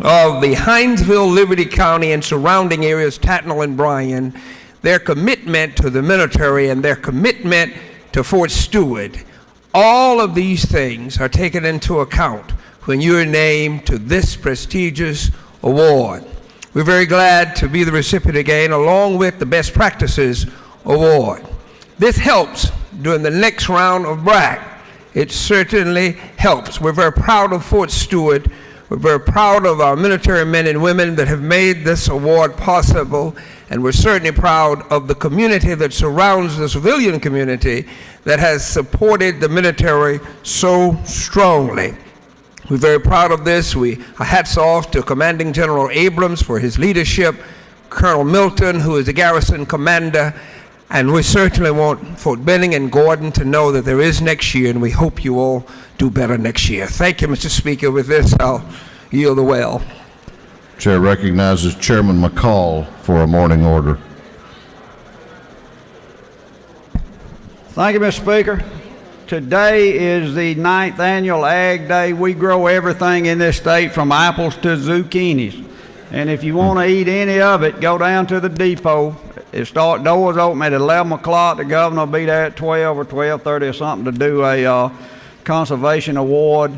of the Hinesville, Liberty County, and surrounding areas, Tatnall and Bryan, their commitment to the military and their commitment to Fort Stewart. All of these things are taken into account when you're named to this prestigious award. We're very glad to be the recipient again, along with the Best Practices Award. This helps during the next round of BRAC. It certainly helps. We're very proud of Fort Stewart. We're very proud of our military men and women that have made this award possible, and we're certainly proud of the community that surrounds the civilian community that has supported the military so strongly. We're very proud of this. Our hats off to Commanding General Abrams for his leadership, Colonel Milton, who is the garrison commander, and we certainly want Fort Benning and Gordon to know that there is next year, and we hope you all do better next year. Thank you, Mr. Speaker. With this, I'll yield the well. Chair recognizes Chairman McCall for a morning order. Thank you, Mr. Speaker. Today is the 9th annual Ag Day. We grow everything in this state from apples to zucchinis. And if you want to eat any of it, go down to the depot. It start doors open at 11 o'clock. The governor will be there at 12 or 12:30 or something to do a conservation award.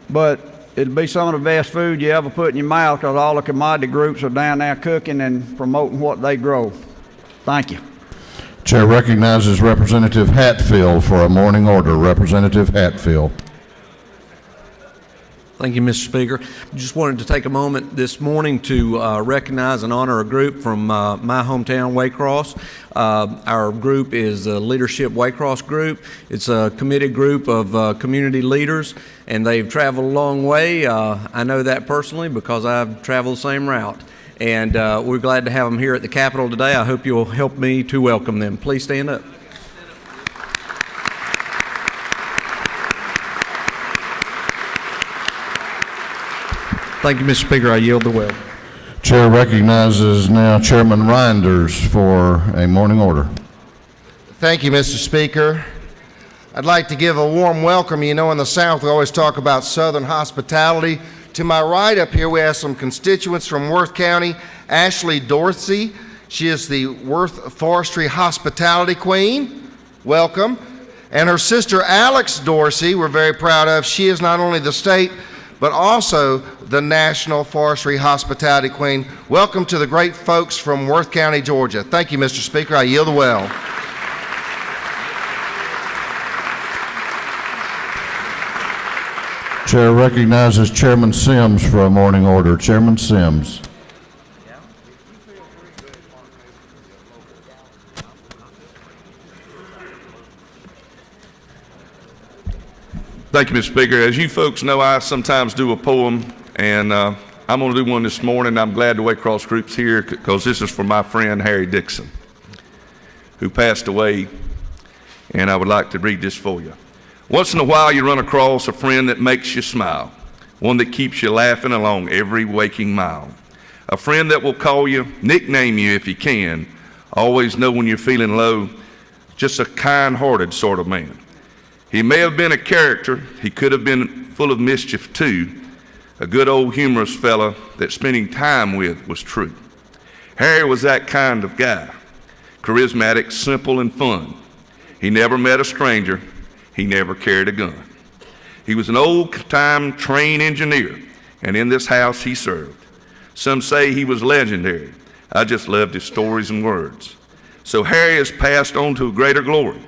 But it'll be some of the best food you ever put in your mouth because all the commodity groups are down there cooking and promoting what they grow. Thank you. Chair recognizes Representative Hatfield for a morning order. Representative Hatfield. Thank you, Mr. Speaker. Just wanted to take a moment this morning to recognize and honor a group from my hometown, Waycross. Our group is the Leadership Waycross Group. It's a committed group of community leaders, and they've traveled a long way. I know that personally because I've traveled the same route. And we're glad to have them here at the Capitol today. I hope you'll help me to welcome them. Please stand up. Thank you, Mr. Speaker. I yield the will. Chair recognizes now Chairman Reinders for a morning order. Thank you, Mr. Speaker. I'd like to give a warm welcome. You know, in the South, we always talk about Southern hospitality. To my right up here, we have some constituents from Worth County. Ashley Dorsey. She is the Worth Forestry Hospitality Queen. Welcome. And her sister, Alex Dorsey, we're very proud of. She is not only the state, but also the National Forestry Hospitality Queen. Welcome to the great folks from Worth County, Georgia. Thank you, Mr. Speaker. I yield the well. Chair recognizes Chairman Sims for a morning order. Chairman Sims. Thank you, Mr. Speaker. As you folks know, I sometimes do a poem, and I'm going to do one this morning. I'm glad the Waycross group's here because this is for my friend Harry Dixon, who passed away, and I would like to read this for you. Once in a while, you run across a friend that makes you smile, one that keeps you laughing along every waking mile, a friend that will call you, nickname you if he can, always know when you're feeling low, just a kind-hearted sort of man. He may have been a character, he could have been full of mischief too, a good old humorous fella that spending time with was true. Harry was that kind of guy, charismatic, simple, and fun. He never met a stranger, he never carried a gun. He was an old-time train engineer, and in this house he served. Some say he was legendary. I just loved his stories and words. So Harry has passed on to a greater glory.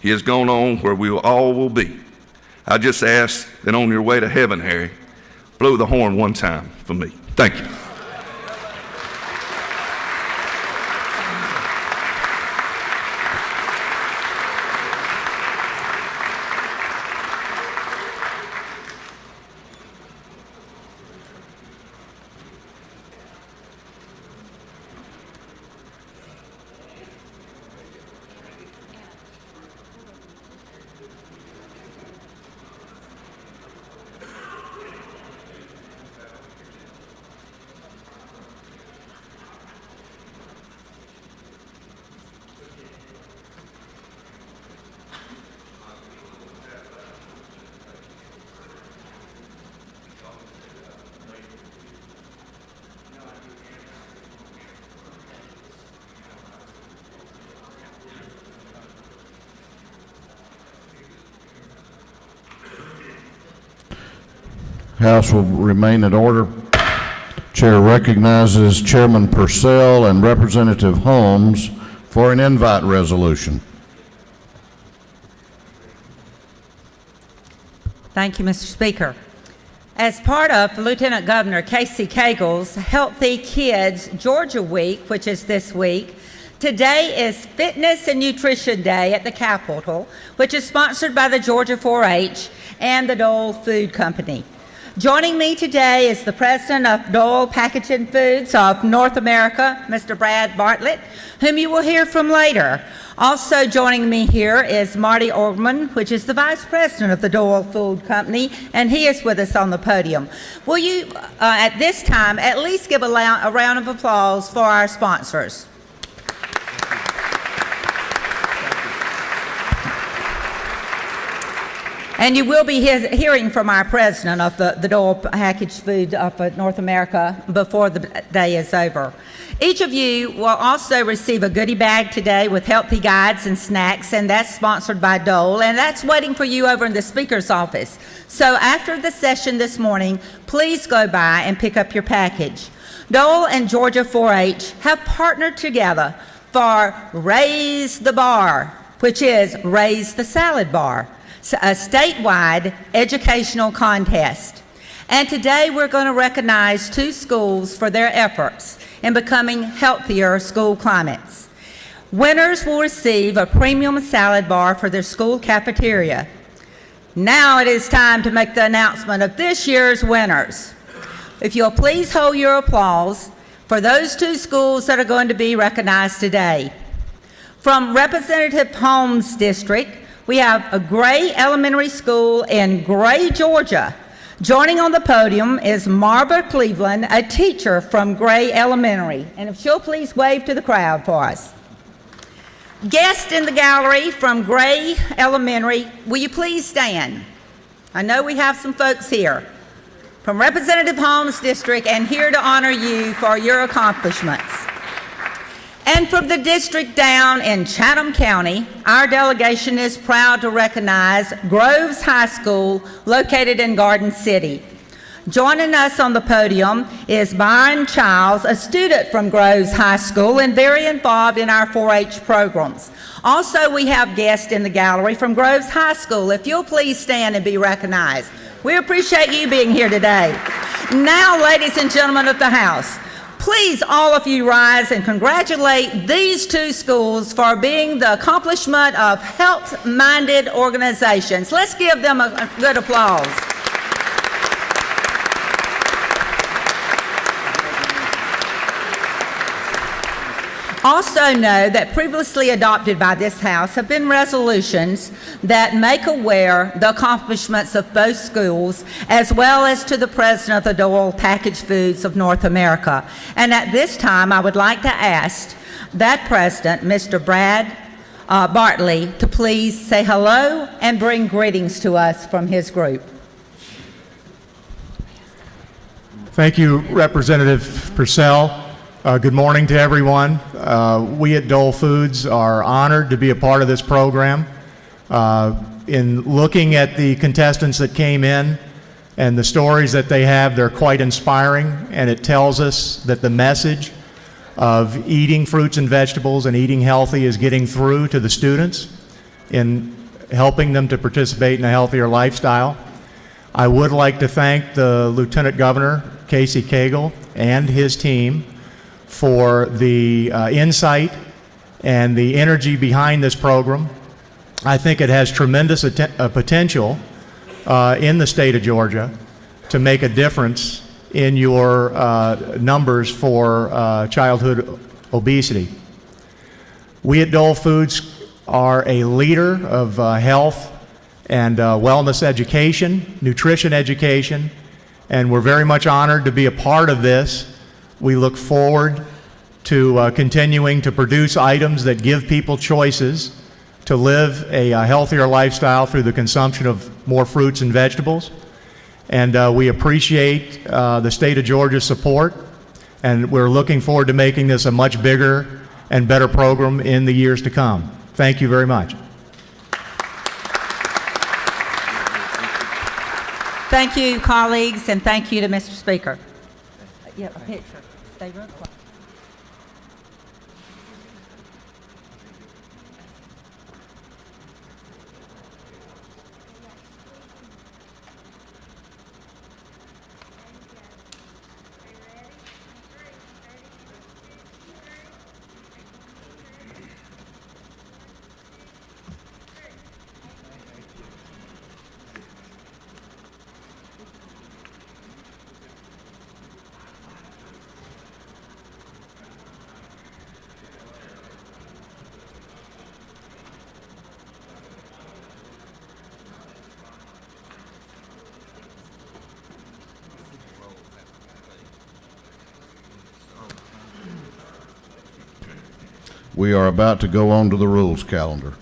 He has gone on where we all will be. I just ask that on your way to heaven, Harry, blow the horn one time for me. Thank you. House will remain in order. Chair recognizes Chairman Purcell and Representative Holmes for an invite resolution. Thank you, Mr. Speaker. As part of Lieutenant Governor Casey Cagle's Healthy Kids Georgia Week, which is this week, today is Fitness and Nutrition Day at the Capitol, which is sponsored by the Georgia 4-H and the Dole Food Company. Joining me today is the president of Dole Packaging Foods of North America, Mr. Brad Bartlett, whom you will hear from later. Also joining me here is Marty Orgman, which is the vice president of the Dole Food Company, and he is with us on the podium. Will you, at this time, at least give a round of applause for our sponsors? And you will be hearing from our president of the Dole Packaged Food of North America before the day is over. Each of you will also receive a goodie bag today with healthy guides and snacks, and that's sponsored by Dole, and that's waiting for you over in the speaker's office. So after the session this morning, please go by and pick up your package. Dole and Georgia 4-H have partnered together for Raise the Bar, which is Raise the Salad Bar, a statewide educational contest. And today we're going to recognize 2 schools for their efforts in becoming healthier school climates. Winners will receive a premium salad bar for their school cafeteria. Now it is time to make the announcement of this year's winners. If you'll please hold your applause for those 2 schools that are going to be recognized today. From Representative Holmes' district, we have a Gray Elementary School in Gray, Georgia. Joining on the podium is Marva Cleveland, a teacher from Gray Elementary. And if she'll please wave to the crowd for us. Guest in the gallery from Gray Elementary, will you please stand? I know we have some folks here from Representative Holmes' district and here to honor you for your accomplishments. And from the district down in Chatham County, our delegation is proud to recognize Groves High School, located in Garden City. Joining us on the podium is Byron Childs, a student from Groves High School and very involved in our 4-H programs. Also, we have guests in the gallery from Groves High School. If you'll please stand and be recognized. We appreciate you being here today. Now, ladies and gentlemen of the House, Please, all of you rise and congratulate these two schools for being the accomplishment of health-minded organizations. Let's give them a good applause. Also know that previously adopted by this House have been resolutions that make aware the accomplishments of both schools, as well as to the President of the Dole Packaged Foods of North America. And at this time, I would like to ask that President, Mr. Brad Bartley, to please say hello and bring greetings to us from his group. Thank you, Representative Purcell. Good morning to everyone. We at Dole Foods are honored to be a part of this program. In looking at the contestants that came in and the stories that they have, they're quite inspiring, and it tells us that the message of eating fruits and vegetables and eating healthy is getting through to the students in helping them to participate in a healthier lifestyle. I would like to thank the Lieutenant Governor, Casey Cagle, and his team for the insight and the energy behind this program. I think it has tremendous potential in the state of Georgia to make a difference in your numbers for childhood obesity. We at Dole Foods are a leader of health and wellness education, nutrition education, and we're very much honored to be a part of this. We look forward to continuing to produce items that give people choices to live a healthier lifestyle through the consumption of more fruits and vegetables. And we appreciate the state of Georgia's support, and we're looking forward to making this a much bigger and better program in the years to come. Thank you very much. Thank you, colleagues, and thank you to Mr. Speaker. Yeah, a picture. Stay real quiet. We are about to go on to the rules calendar.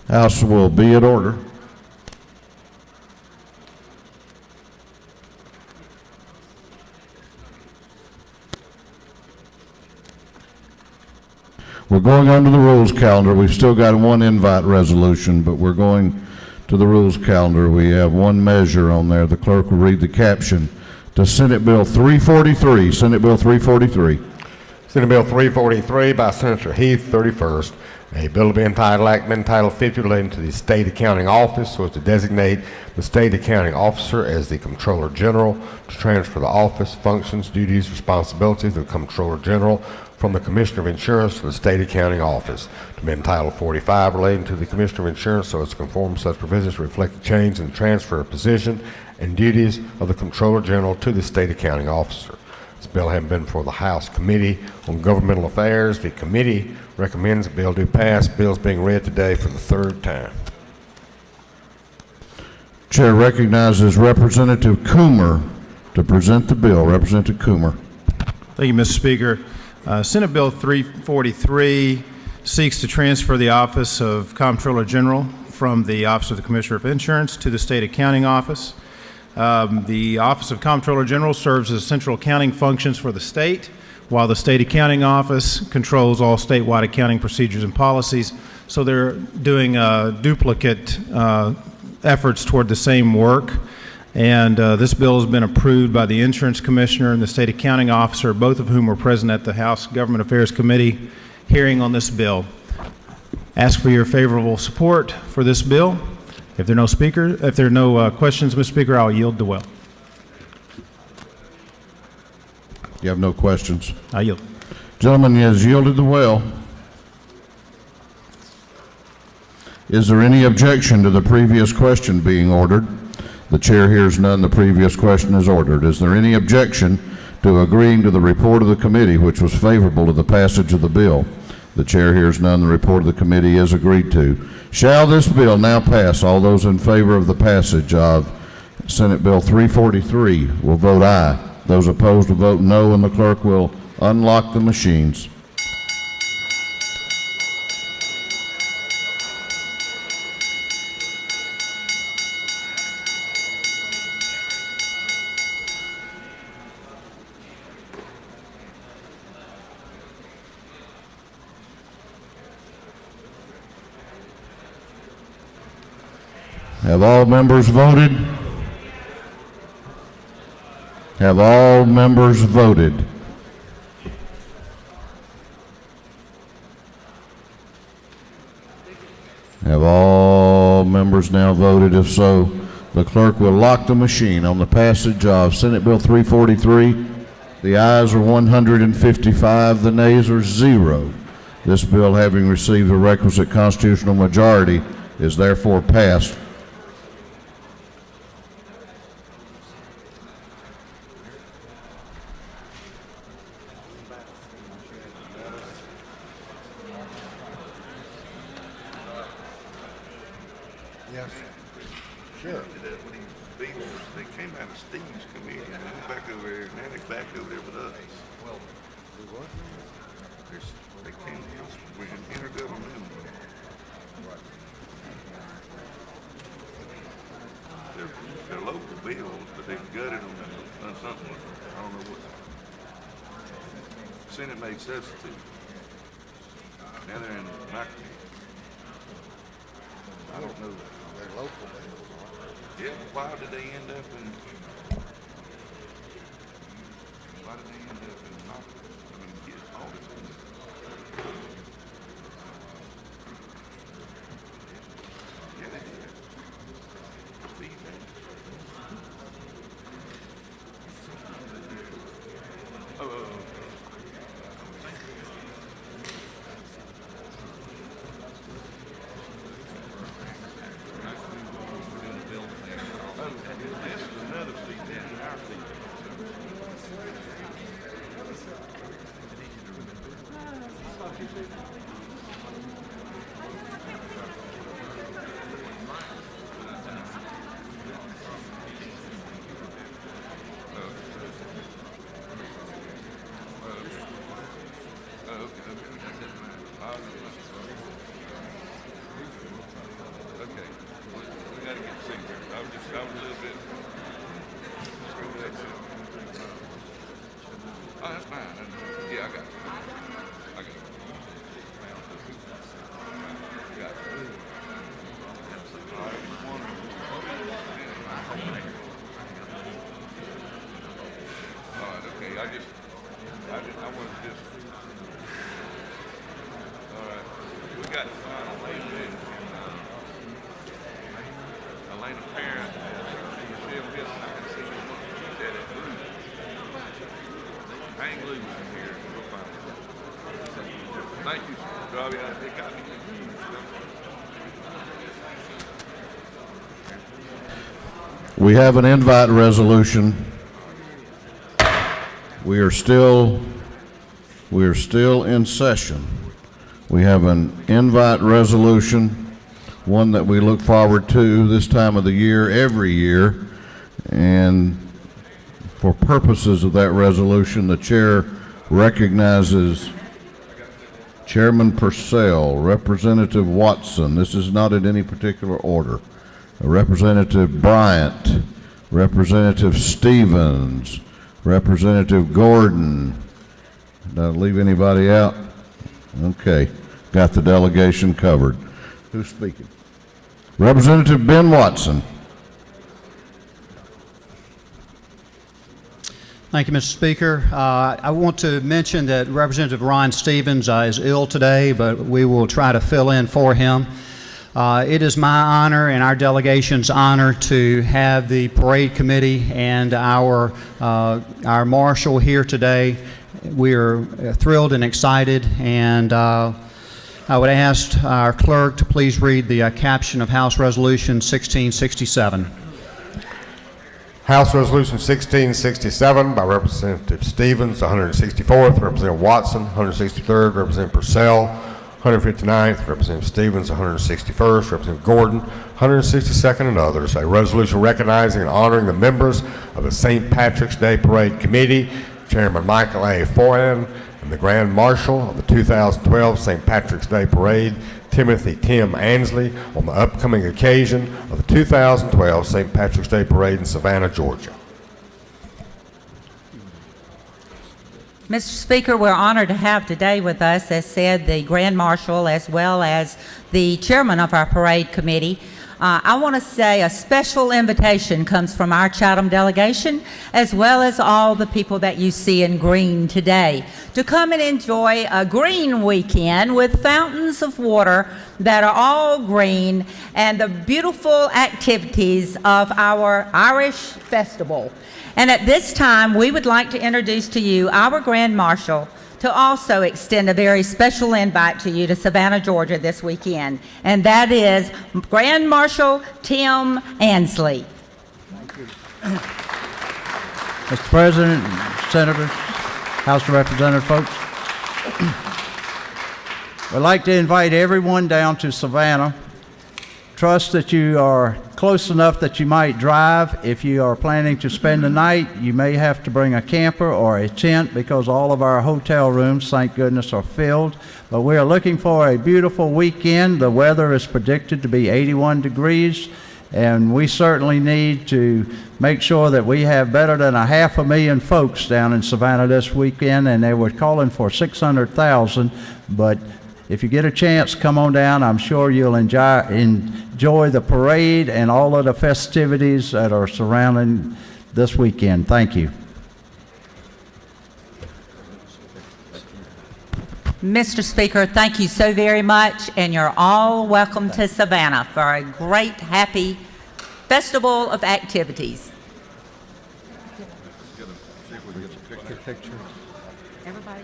House will be in order. We're going on to the rules calendar. We've still got one invite resolution, but we're going to the rules calendar. We have one measure on there. The clerk will read the caption to Senate Bill 343. Senate Bill 343. Senate Bill 343 by Senator Heath, 31st. A bill to be entitled, Act entitled 50 relating to the State Accounting Office, so as to designate the State Accounting Officer as the Comptroller General, to transfer the office, functions, duties, responsibilities of the Comptroller General from the Commissioner of Insurance to the State Accounting Office. To be entitled 45 relating to the Commissioner of Insurance, so as to conform such provisions to reflect the change in the transfer of position and duties of the Comptroller General to the State Accounting Officer. This bill having been before the House Committee on Governmental Affairs, the committee recommends the bill do pass. Bill is being read today for the third time. Chair recognizes Representative Coomer to present the bill. Representative Coomer. Thank you, Mr. Speaker. Senate Bill 343 seeks to transfer the Office of Comptroller General from the Office of the Commissioner of Insurance to the State Accounting Office. The Office of Comptroller General serves as central accounting functions for the state, while the State Accounting Office controls all statewide accounting procedures and policies. So they're doing duplicate efforts toward the same work. And this bill has been approved by the Insurance Commissioner and the State Accounting Officer, both of whom were present at the House Government Affairs Committee hearing on this bill. Ask for your favorable support for this bill. If there are no questions, Mr. Speaker, I'll yield the well. You have no questions? I yield. Gentleman has yielded the well. Is there any objection to the previous question being ordered? The chair hears none. The previous question is ordered. Is there any objection to agreeing to the report of the committee, which was favorable to the passage of the bill? The chair hears none. The report of the committee is agreed to. Shall this bill now pass? All those in favor of the passage of Senate Bill 343 will vote aye. Those opposed will vote no, and the clerk will unlock the machines. Have all members voted? Have all members voted? Have all members now voted? If so, the clerk will lock the machine on the passage of Senate Bill 343. The ayes are 155, the nays are 0. This bill, having received the requisite constitutional majority, is therefore passed. Yes. Sure. They came out of Steve's committee and went back over there, and now they're back over there with us. Well, they what? They came with an intergovernmental. They're local bills, but they gutted them and done something with them. I don't know what. Senate made substitute. Now they're in my committee. I don't know. They're local bills. Yeah, why did they end up in? Why did they end up in not? I mean, get all this. Yeah, they did. Steve did. Oh. Thank you, Robbie. They got me. We have an invite resolution. We are still in session. We have an invite resolution, one that we look forward to this time of the year, every year. And for purposes of that resolution, the chair recognizes Chairman Purcell, Representative Watson. This is not in any particular order. Representative Bryant, Representative Stevens, Representative Gordon. Did I leave anybody out? Okay, got the delegation covered. Who's speaking? Representative Ben Watson. Thank you, Mr. Speaker. I want to mention that Representative Ron Stevens is ill today, but we will try to fill in for him. It is my honor and our delegation's honor to have the parade committee and our marshal here today. We are thrilled and excited, and I would ask our clerk to please read the caption of House Resolution 1667. House Resolution 1667 by Representative Stevens, 164th, Representative Watson, 163rd, Representative Purcell, 159th, Representative Stevens, 161st, Representative Gordon, 162nd, and others. A resolution recognizing and honoring the members of the St. Patrick's Day Parade Committee, Chairman Michael A. Foran, and the Grand Marshal of the 2012 St. Patrick's Day Parade, Timothy Tim Ansley, on the upcoming occasion of the 2012 St. Patrick's Day Parade in Savannah, Georgia. Mr. Speaker, we're honored to have today with us, as said, the Grand Marshal as well as the chairman of our parade committee. I want to say a special invitation comes from our Chatham delegation, as well as all the people that you see in green today, to come and enjoy a green weekend with fountains of water that are all green and the beautiful activities of our Irish festival. And at this time, we would like to introduce to you our Grand Marshal to also extend a very special invite to you to Savannah, Georgia this weekend, and that is Grand Marshal Tim Ansley. Mr. President, Senators, House of Representatives, folks, we'd like to invite everyone down to Savannah. Trust that you are close enough that you might drive. If you are planning to spend the night, you may have to bring a camper or a tent because all of our hotel rooms, thank goodness, are filled. But we are looking for a beautiful weekend. The weather is predicted to be 81 degrees, and we certainly need to make sure that we have better than 500,000 folks down in Savannah this weekend, and they were calling for 600,000, but if you get a chance, come on down. I'm sure you'll enjoy the parade and all of the festivities that are surrounding this weekend. Thank you. Mr. Speaker, thank you so very much, and you're all welcome to Savannah for a great, happy festival of activities. Everybody.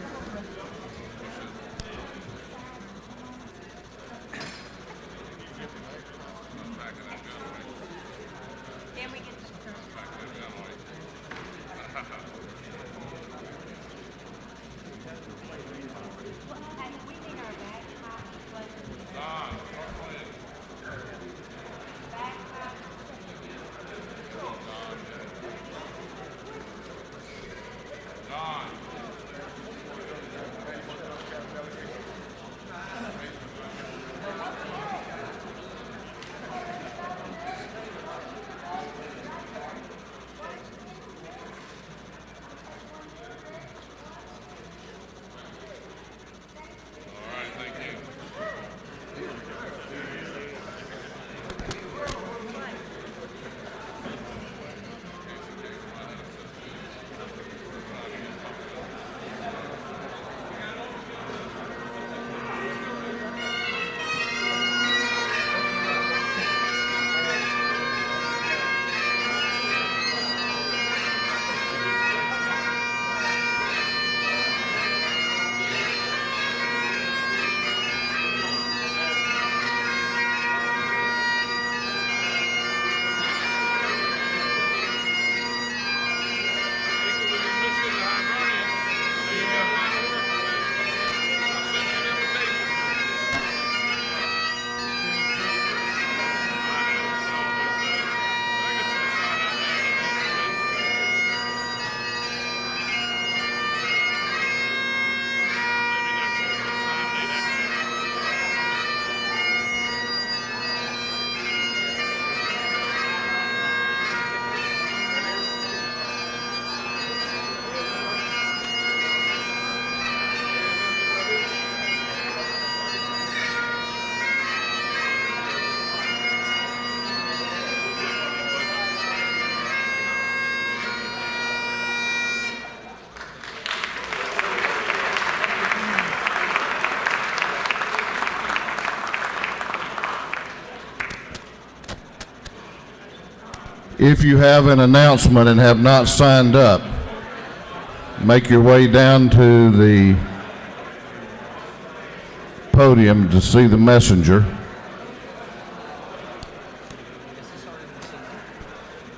If you have an announcement and have not signed up, make your way down to the podium to see the messenger.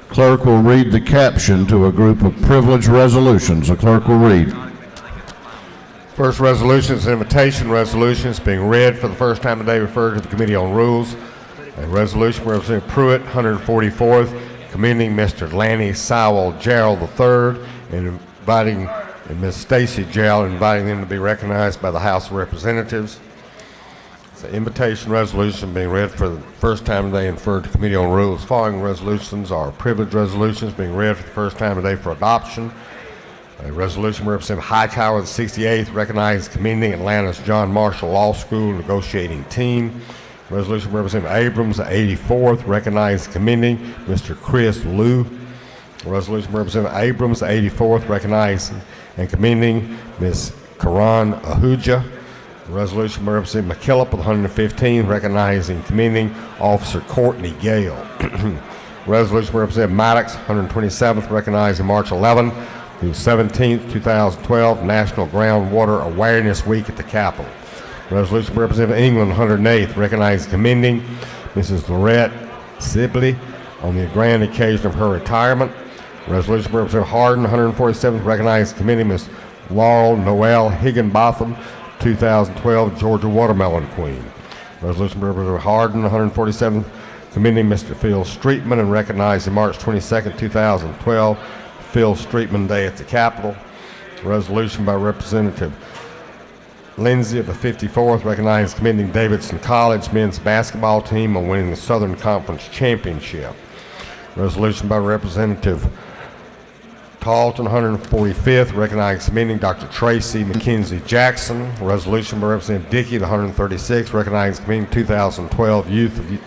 Clerk will read the caption to a group of privileged resolutions. The clerk will read. First resolution is an invitation resolution. It's being read for the first time today, referred to the Committee on Rules. A resolution representing Pruitt, 144th, commending Mr. Lanny Sowell Gerald III and inviting Ms. Stacy Gerald, inviting them to be recognized by the House of Representatives. It's an invitation resolution being read for the first time today and referred to Committee on Rules. Following resolutions are privilege resolutions being read for the first time today for adoption. A resolution representing Hightower, the 68th, recognizing commending Atlanta's John Marshall Law School negotiating team. Resolution representing Abrams, the 84th, recognizing commending Mr. Chris Liu. Resolution representing Abrams, the 84th, recognizing and commending Ms. Karan Ahuja. Resolution representing McKillop, the 115th, recognizing and commending Officer Courtney Gale. Resolution representing Maddox, 127th, recognizing March 11 through 17th, 2012, National Groundwater Awareness Week at the Capitol. Resolution representing England, 108th, recognizing commending Mrs. Lorette Sibley on the grand occasion of her retirement. Resolution representing Hardin, 147th, recognizing commending Ms. Laurel Noel Higginbotham, 2012 Georgia Watermelon Queen. Resolution representing Hardin, 147th, commending Mr. Phil Streetman and recognizing March 22nd, 2012, Phil Streetman Day at the Capitol. Resolution by Representative Lindsay of the 54th, recognizing commending Davidson College men's basketball team on winning the Southern Conference Championship. Resolution by Representative Tarleton, 145th, recognizing commending Dr. Tracy McKenzie Jackson. Resolution by Representative Dickey, the 136th, recognizing commending 2012 Youth of the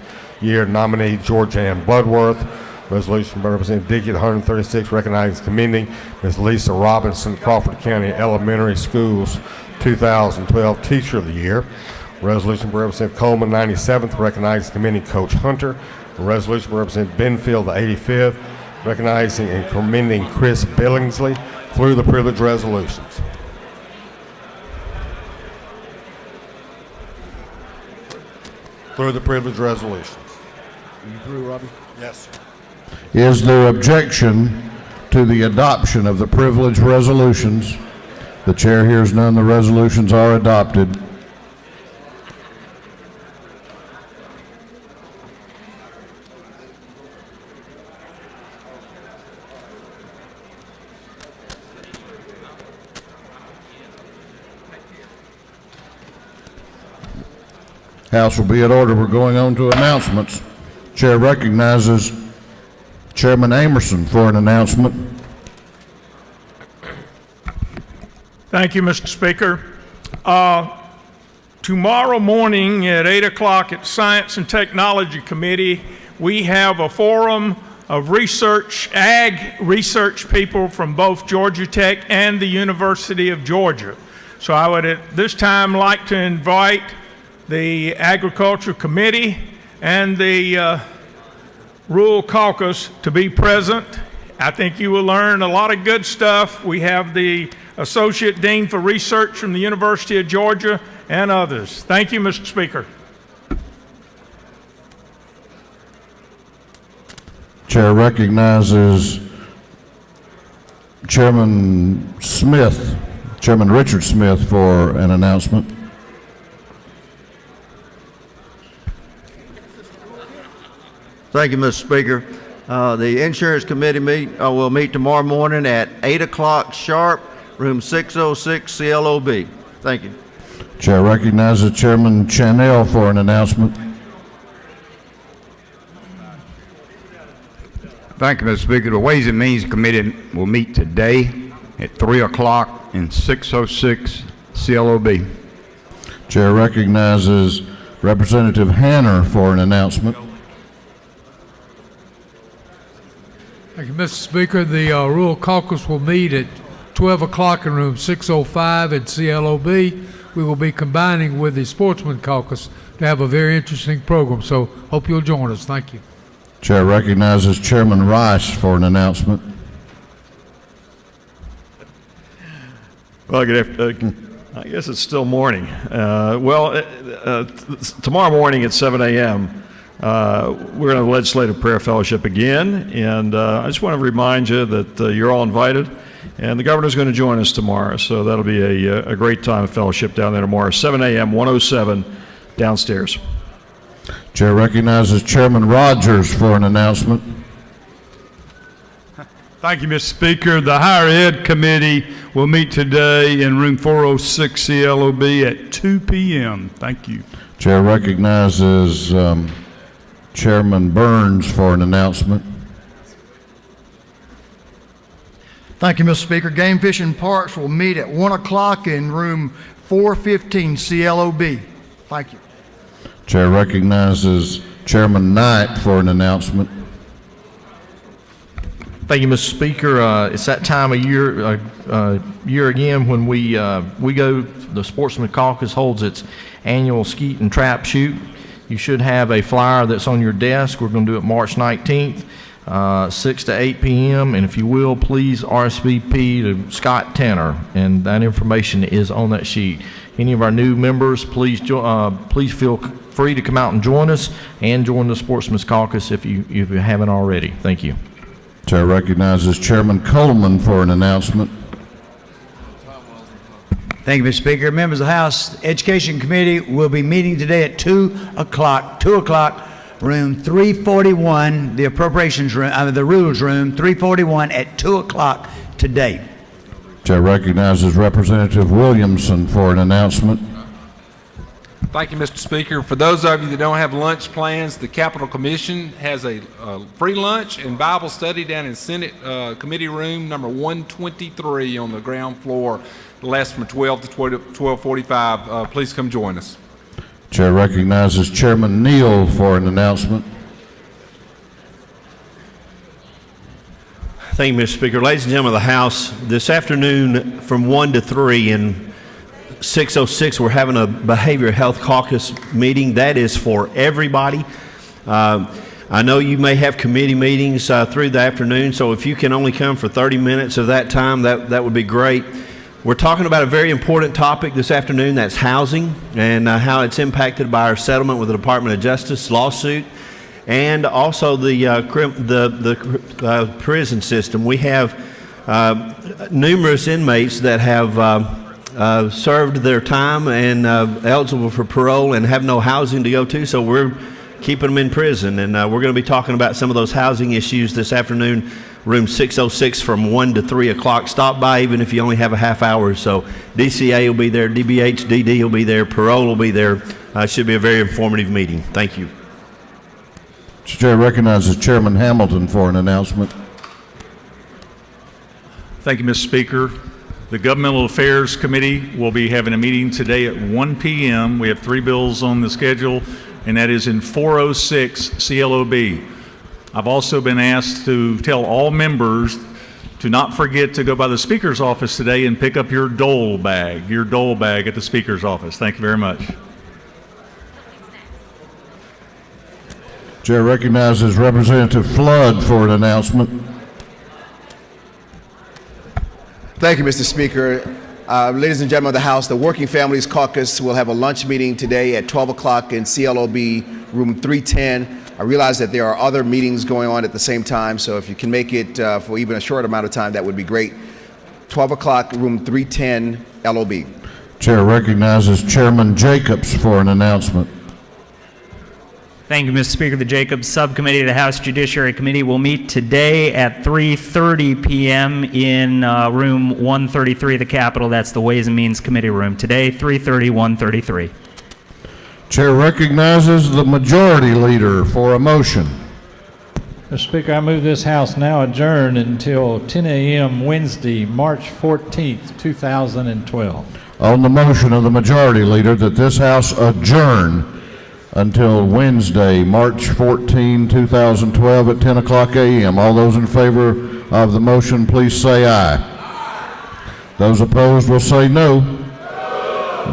Year nominee George Ann Bloodworth. Resolution by Representative Dickey, the 136th, recognizing commending Ms. Lisa Robinson, Crawford County Elementary Schools 2012 Teacher of the Year. Resolution by Representative Coleman, 97th, recognizing commending Coach Hunter. Resolution by Representative Benfield, the 85th, recognizing and commending Chris Billingsley through the privilege resolutions. Through the privilege resolutions. Are you through, Robbie? Yes, sir. Is there objection to the adoption of the privilege resolutions? The chair hears none. The resolutions are adopted. House will be at order. We're going on to announcements. Chair recognizes Chairman Amerson for an announcement. Thank you, Mr. Speaker. Tomorrow morning at 8 o'clock at Science and Technology Committee, we have a forum of ag research people from both Georgia Tech and the University of Georgia. So I would at this time like to invite the Agriculture Committee and the Rural Caucus to be present. I think you will learn a lot of good stuff. We have the Associate Dean for Research from the University of Georgia and others. Thank you, Mr. Speaker. Chair recognizes Chairman Richard Smith for an announcement. Thank you, Mr. Speaker. The Insurance Committee will meet tomorrow morning at 8 o'clock sharp, room 606 CLOB. Thank you. Chair recognizes Chairman Chanel for an announcement. Thank you, Mr. Speaker. The Ways and Means Committee will meet today at 3 o'clock in 606 CLOB. Chair recognizes Representative Hanner for an announcement. Thank you, Mr. Speaker. The Rural Caucus will meet at 12 o'clock in room 605 at CLOB. We will be combining with the Sportsman Caucus to have a very interesting program, so hope you'll join us. Thank you. Chair recognizes Chairman Rice for an announcement. Well, good afternoon. I guess it's still morning. Tomorrow morning at 7 a.m., we're going to have a legislative prayer fellowship again, and I just want to remind you that you're all invited, and the governor's going to join us tomorrow, so that'll be a great time of fellowship down there tomorrow, 7 a.m., 107 downstairs. Chair recognizes Chairman Rogers for an announcement. Thank you, Mr. Speaker. The Higher Ed Committee will meet today in room 406 CLOB at 2 p.m. Thank you. Chair recognizes Chairman Burns for an announcement. Thank you, Mr. Speaker. Game Fish and Parks will meet at 1 o'clock in room 415 CLOB. Thank you. Chair recognizes Chairman Knight for an announcement. Thank you, Mr. Speaker. It's that time of year again when we go. The Sportsman Caucus holds its annual skeet and trap shoot. You should have a flyer that's on your desk. We're going to do it March 19th, 6 to 8 p.m. And if you will, please RSVP to Scott Tanner, and that information is on that sheet. Any of our new members, please feel free to come out and join us, and join the Sportsman's Caucus if you haven't already. Thank you. Chair recognizes Chairman Coleman for an announcement. Thank you, Mr. Speaker. Members of the House Education Committee will be meeting today at 2 o'clock, room 341, the appropriations room, the rules room, 341 at 2 o'clock today. Chair recognizes Representative Williamson for an announcement. Thank you, Mr. Speaker. For those of you that don't have lunch plans, the Capitol Commission has a free lunch and Bible study down in Senate Committee Room number 123 on the ground floor. It lasts from 12 to 12:45. Please come join us. Chair recognizes Chairman Neal for an announcement. Thank you, Mr. Speaker. Ladies and gentlemen of the House, this afternoon from 1 to 3 in 606, we're having a Behavioral Health Caucus meeting. That is for everybody. I know you may have committee meetings through the afternoon, so if you can only come for 30 minutes of that time, that would be great. We're talking about a very important topic this afternoon, that's housing, and how it's impacted by our settlement with the Department of Justice lawsuit, and also the prison system. We have numerous inmates that have served their time and eligible for parole and have no housing to go to, so we're keeping them in prison. And we're going to be talking about some of those housing issues this afternoon, room 606 from 1 to 3 o'clock. Stop by even if you only have a half hour. So DCA will be there, DBH, DD will be there, parole will be there. Should be a very informative meeting. Thank you. Chair recognizes Chairman Hamilton for an announcement. Thank you, Mr. Speaker. The Governmental Affairs Committee will be having a meeting today at 1 p.m. We have 3 bills on the schedule, and that is in 406 CLOB. I've also been asked to tell all members to not forget to go by the Speaker's office today and pick up your dole bag at the Speaker's office. Thank you very much. Chair recognizes Representative Flood for an announcement. Thank you, Mr. Speaker. Ladies and gentlemen of the House, the Working Families Caucus will have a lunch meeting today at 12 o'clock in CLOB, room 310. I realize that there are other meetings going on at the same time, so if you can make it for even a short amount of time, that would be great. 12 o'clock, room 310, LOB. Chair recognizes Chairman Jacobs for an announcement. Thank you, Mr. Speaker. The Jacobs Subcommittee of the House Judiciary Committee will meet today at 3:30 p.m. in room 133 of the Capitol. That's the Ways and Means Committee room. Today, 3:30, 133. Chair recognizes the Majority Leader for a motion. Mr. Speaker, I move this House now adjourn until 10 a.m. Wednesday, March 14th, 2012. On the motion of the Majority Leader that this House adjourn until Wednesday, March 14, 2012 at 10 o'clock a.m. All those in favor of the motion, please say aye. Those opposed will say no.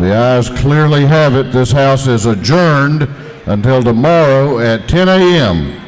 The ayes clearly have it. This House is adjourned until tomorrow at 10 a.m.